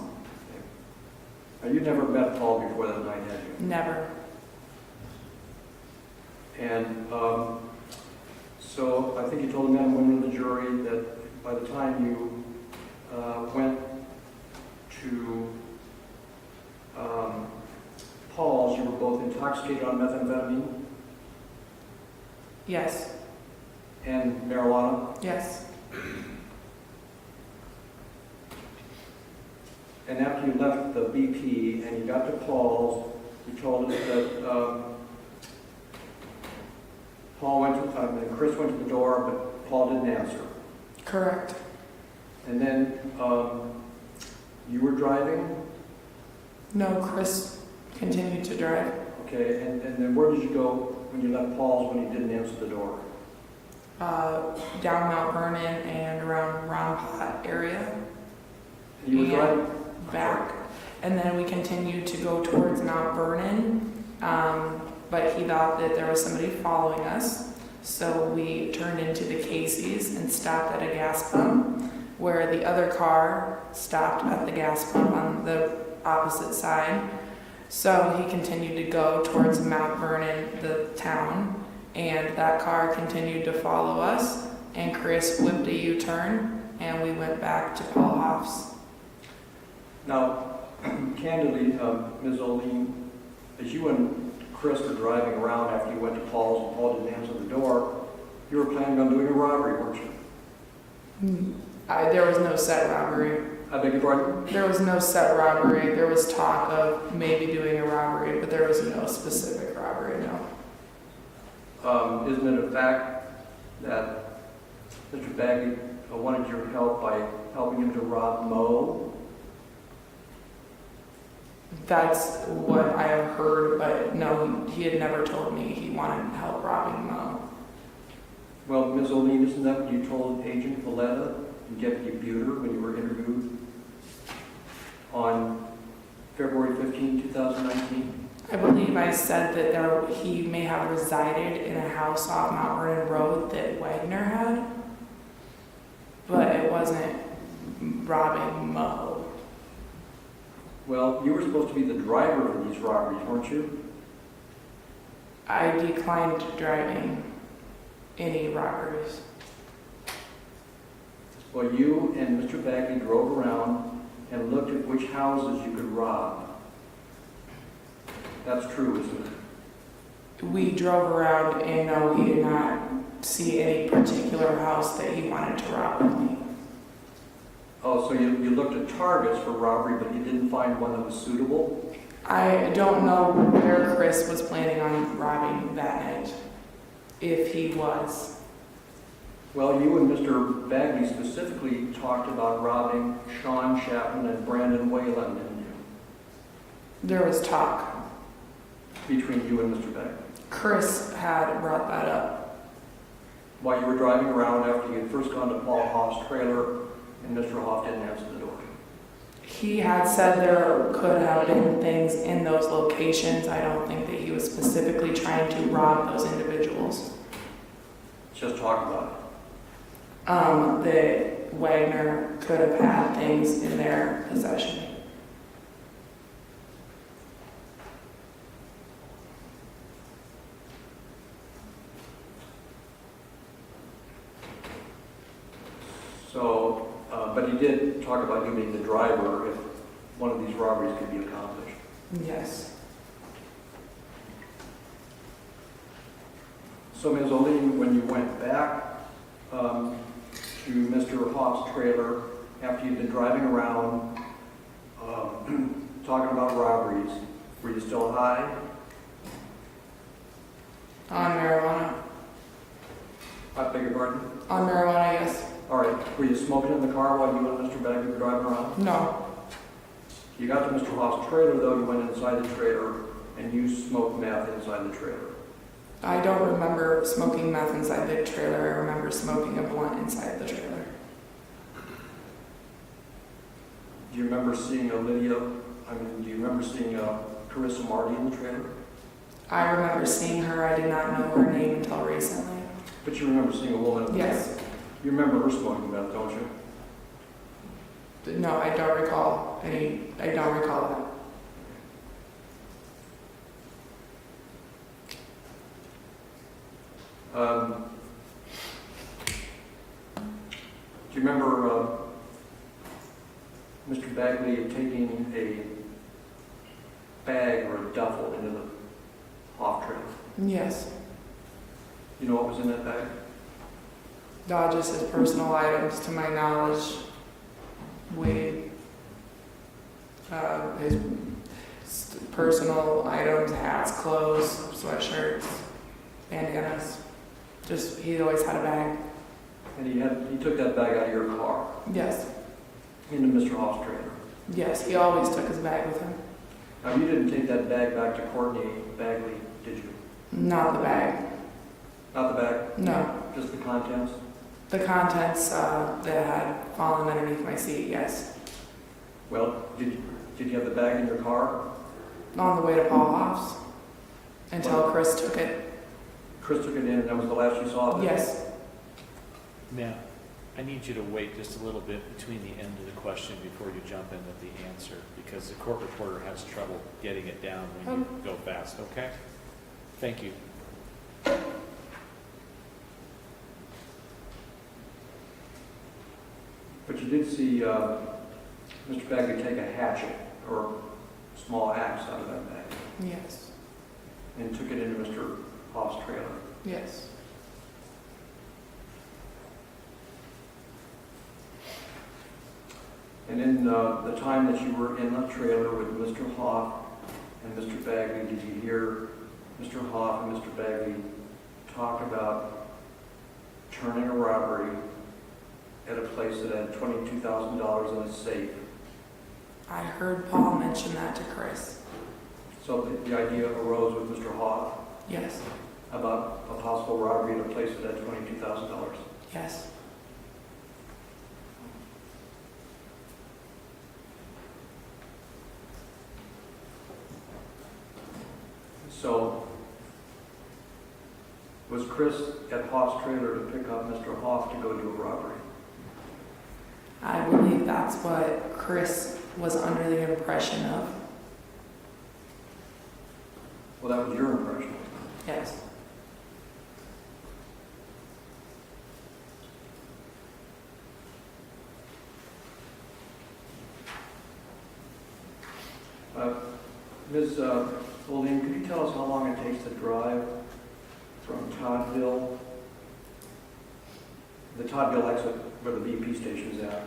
Now, you never met Paul before that night, had you? Never. And so I think you told the men and women of the jury that by the time you went to Paul's, you were both intoxicated on methamphetamine Yes. and marijuana. Yes. And after you left the BP and you got to Paul's, you told us that Chris went to the door, but Paul didn't answer. Correct. And then you were driving, No, Chris continued to drive. okay, and then where did you go when you left Paul's when you didn't answer the door? Down Mount Vernon and around Ron Pot area, You were Yeah. driving? back. And then we continued to go towards Mount Vernon, but he thought that there was somebody following us. So we turned into the Casey's and stopped at a gas pump, where the other car stopped at the gas pump on the opposite side. So he continued to go towards Mount Vernon, the town, and that car continued to follow us, and Chris whipped a U-turn, and we went back to Paul Hoff's. Now, candidly, Ms. Oline, as you and Chris were driving around after you went to Paul's and Paul didn't answer the door, you were planning on doing a robbery, weren't you? There was no set robbery. I beg your pardon? There was no set robbery. There was talk of maybe doing a robbery, but there was no specific robbery, no. Isn't it a fact that Mr. Bagley wanted your help by helping him to rob Mo? That's what I have heard, but no, he had never told me he wanted help robbing Mo. Well, Ms. Oline, isn't that what you told Agent Valletta and Deputy Buter when you were interviewed on February 15, 2019? I believe I said that he may have resided in a house off Mount Vernon Road that Wagner had, but it wasn't robbing Mo. Well, you were supposed to be the driver of these robberies, weren't you? I declined driving any robberies. Well, you and Mr. Bagley drove around and looked at which houses you could rob. That's true, isn't it? We drove around and no, he did not see any particular house that he wanted to rob with me. Oh, so you looked at targets for robbery, but you didn't find one that was suitable? I don't know where Chris was planning on robbing that night, if he was. Well, you and Mr. Bagley specifically talked about robbing Sean Chapman and Brandon Whalen, didn't you? There was talk. Between you and Mr. Bagley. Chris had brought that up. While you were driving around after you had first gone to Paul Hoff's trailer and Mr. Hoff didn't answer the door. He had said there could have been things in those locations. I don't think that he was specifically trying to rob those individuals. Just talk about it. That Wagner could have had things in their possession. So, but he did talk about you being the driver if one of these robberies could be accomplished. Yes. So, Ms. Oline, when you went back to Mr. Hoff's trailer after you'd been driving around talking about robberies, were you still high? On marijuana. I beg your pardon? On marijuana, yes. All right. Were you smoking in the car while you and Mr. Bagley were driving around? No. You got to Mr. Hoff's trailer, though. You went inside the trailer and you smoked meth inside the trailer. I don't remember smoking meth inside the trailer. I remember smoking a blunt inside the trailer. Do you remember seeing do you remember seeing Carissa Marty in the trailer? I remember seeing her. I did not know her name until recently. But you remember seeing a woman in the Yes. trailer? You remember her smoking meth, don't you? No, I don't recall I don't recall that. Do you remember Mr. Bagley taking a bag or a duffel into the Hoff trailer? Yes. You know what was in that bag? Just his personal items, to my knowledge. Weed. His personal items, hats, clothes, sweatshirts, bandanas. He always had a bag. And he took that bag out of your car. Yes. into Mr. Hoff's trailer. Yes, he always took his bag with him. Now, you didn't take that bag back to Courtney Bagley, did you? Not the bag. Not the bag? No. Just the contents? The contents that had fallen underneath my seat, yes. Well, did you have the bag in your car? On the way to Paul Hoff's until Chris took it. Chris took it in, and that was the last you saw of it? Yes. Now, I need you to wait just a little bit between the end of the question before you jump in with the answer, because the court reporter has trouble getting it down when you go fast, okay? Thank you. But you did see Mr. Bagley take a hatchet or small axe out of that bag Yes. and took it into Mr. Hoff's trailer. Yes. And in the time that you were in the trailer with Mr. Hoff and Mr. Bagley, did you hear Mr. Hoff and Mr. Bagley talk about turning a robbery at a place that had $22,000 in a safe? I heard Paul mention that to Chris. So the idea arose with Mr. Hoff Yes. about a possible robbery at a place that had $22,000. Yes. So was Chris at Hoff's trailer to pick up Mr. Hoff to go do a robbery? I believe that's what Chris was under the impression of. Well, that was your impression. Yes. Ms. Oline, could you tell us how long it takes to drive from Toddville, the Toddville exit where the BP station is at,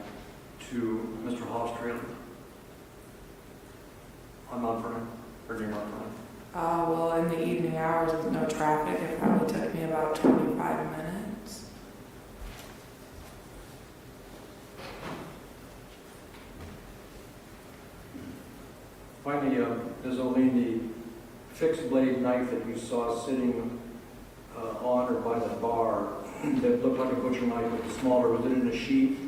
to Mr. Hoff's trailer on Mount Vernon, or near Mount Vernon? Well, in the evening hours with no traffic, it probably took me about 25 minutes. Finally, Ms. Oline, the fixed blade knife that you saw sitting on or by the bar that looked like a butcher knife but was smaller, was it in a sheath?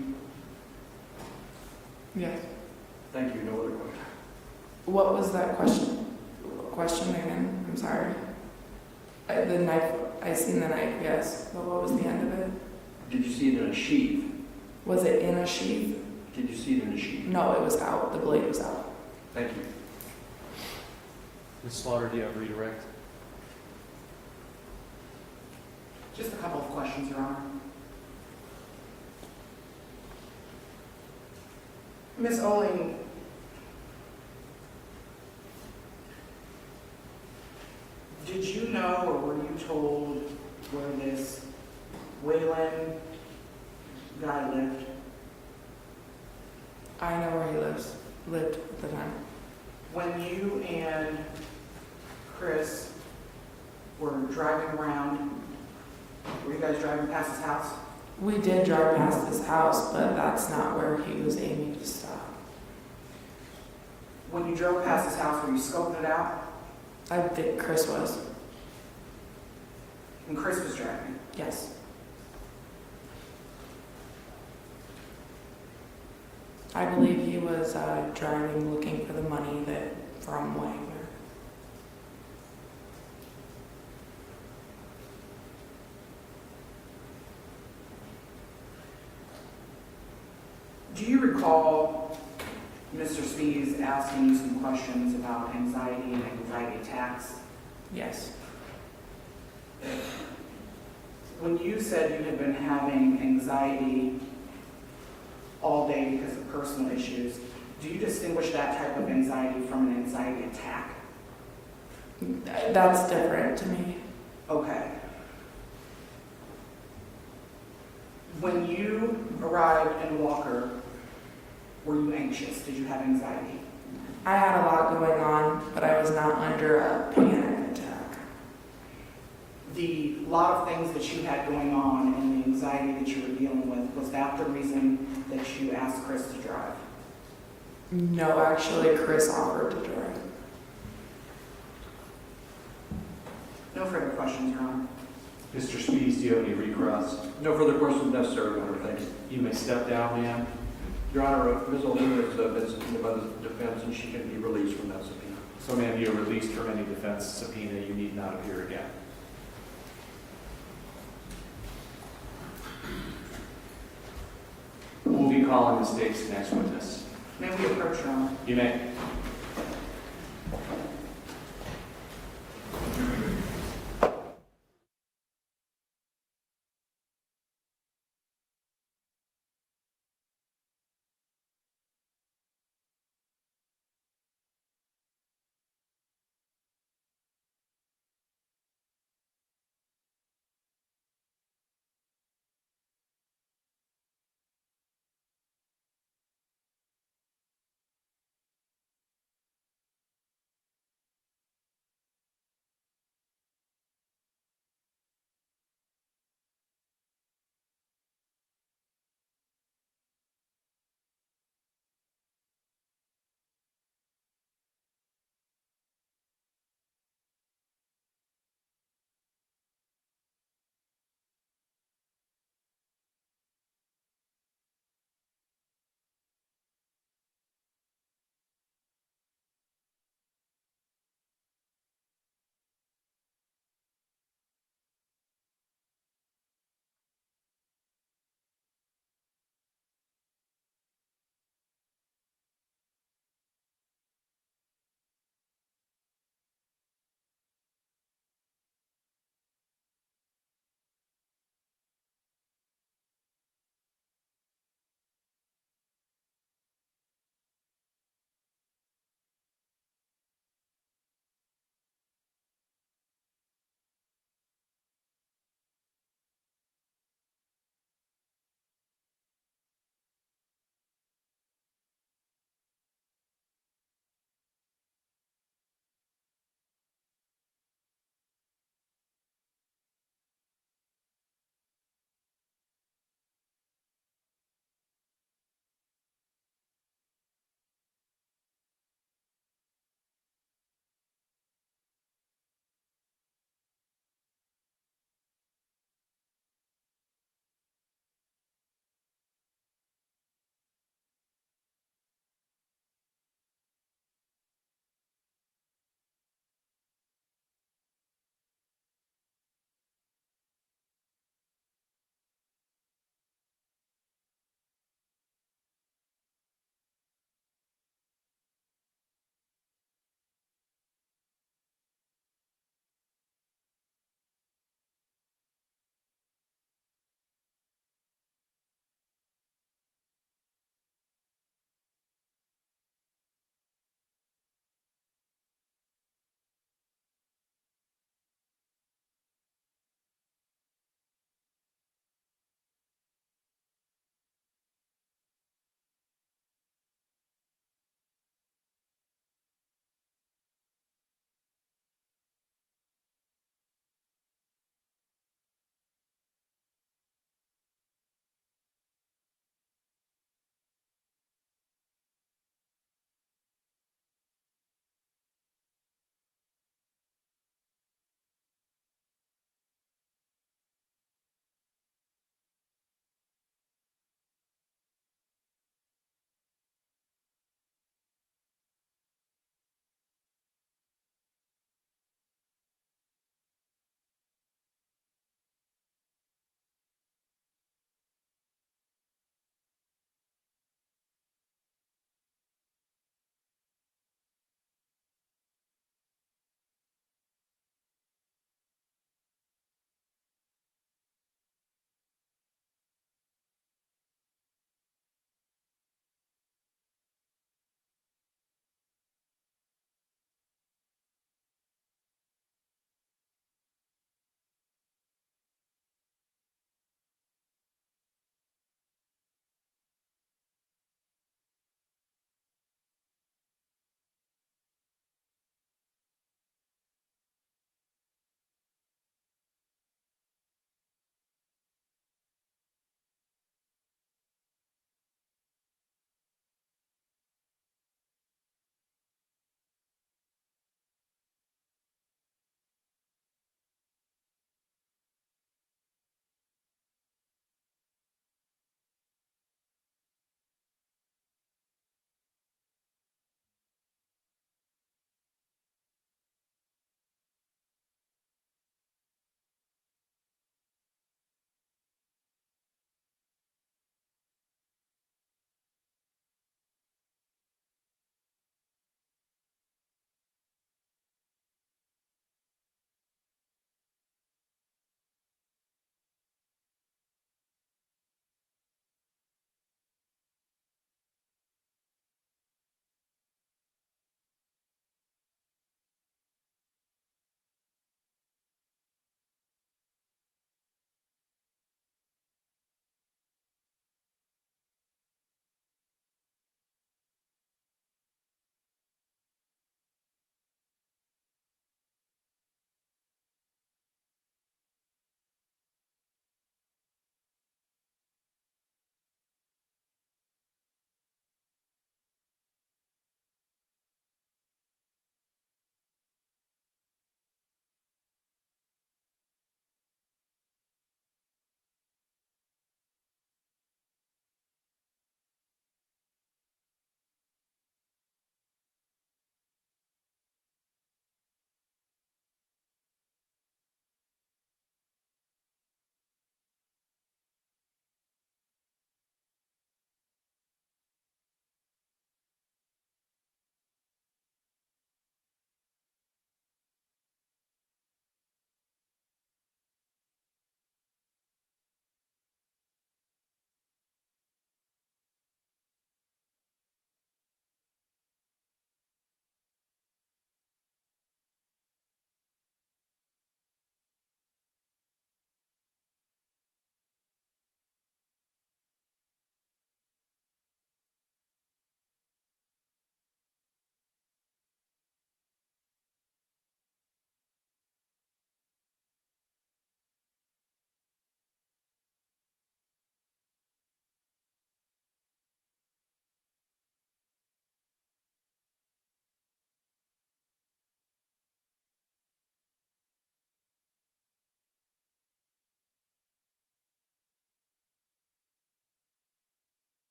Yes. Thank you. No other questions. What was that question? Question again? I'm sorry. The knife, I seen the knife, yes. But what was the end of it? Did you see it in a sheath? Was it in a sheath? Did you see it in a sheath? No, it was out. The blade was out. Thank you. Ms. Slaughter, do you have redirect? Just a couple of questions, Your Honor. Ms. Oling, did you know or were you told where this Wayland guy lived? I know where he lived at the time. When you and Chris were driving around, were you guys driving past his house? We did drive past his house, but that's not where he was aiming to stop. When you drove past his house, were you scoping it out? I think Chris was. And Chris was driving? Yes. I believe he was driving looking for the money from Wagner. Do you recall Mr. Spees asking you some questions about anxiety and anxiety attacks? Yes. When you said you had been having anxiety all day because of personal issues, do you distinguish that type of anxiety from an anxiety attack? That's different to me. Okay. When you arrived in Walker, were you anxious? Did you have anxiety? I had a lot going on, but I was not under a panic attack. The lot of things that you had going on and the anxiety that you were dealing with, was that the reason that you asked Chris to drive? No, actually, Chris offered to drive. No further questions, Your Honor. Mr. Spees, do you have any recross? No further questions necessary, Your Honor. Thank you. You may step down, ma'am. Your Honor, Ms. O'Leary has been subpoenaed by the defense, and she can be released from that subpoena. So, ma'am, you are released from any defense subpoena. You need not appear again. We'll be calling the state's next witness. May we approach, Your Honor? You may.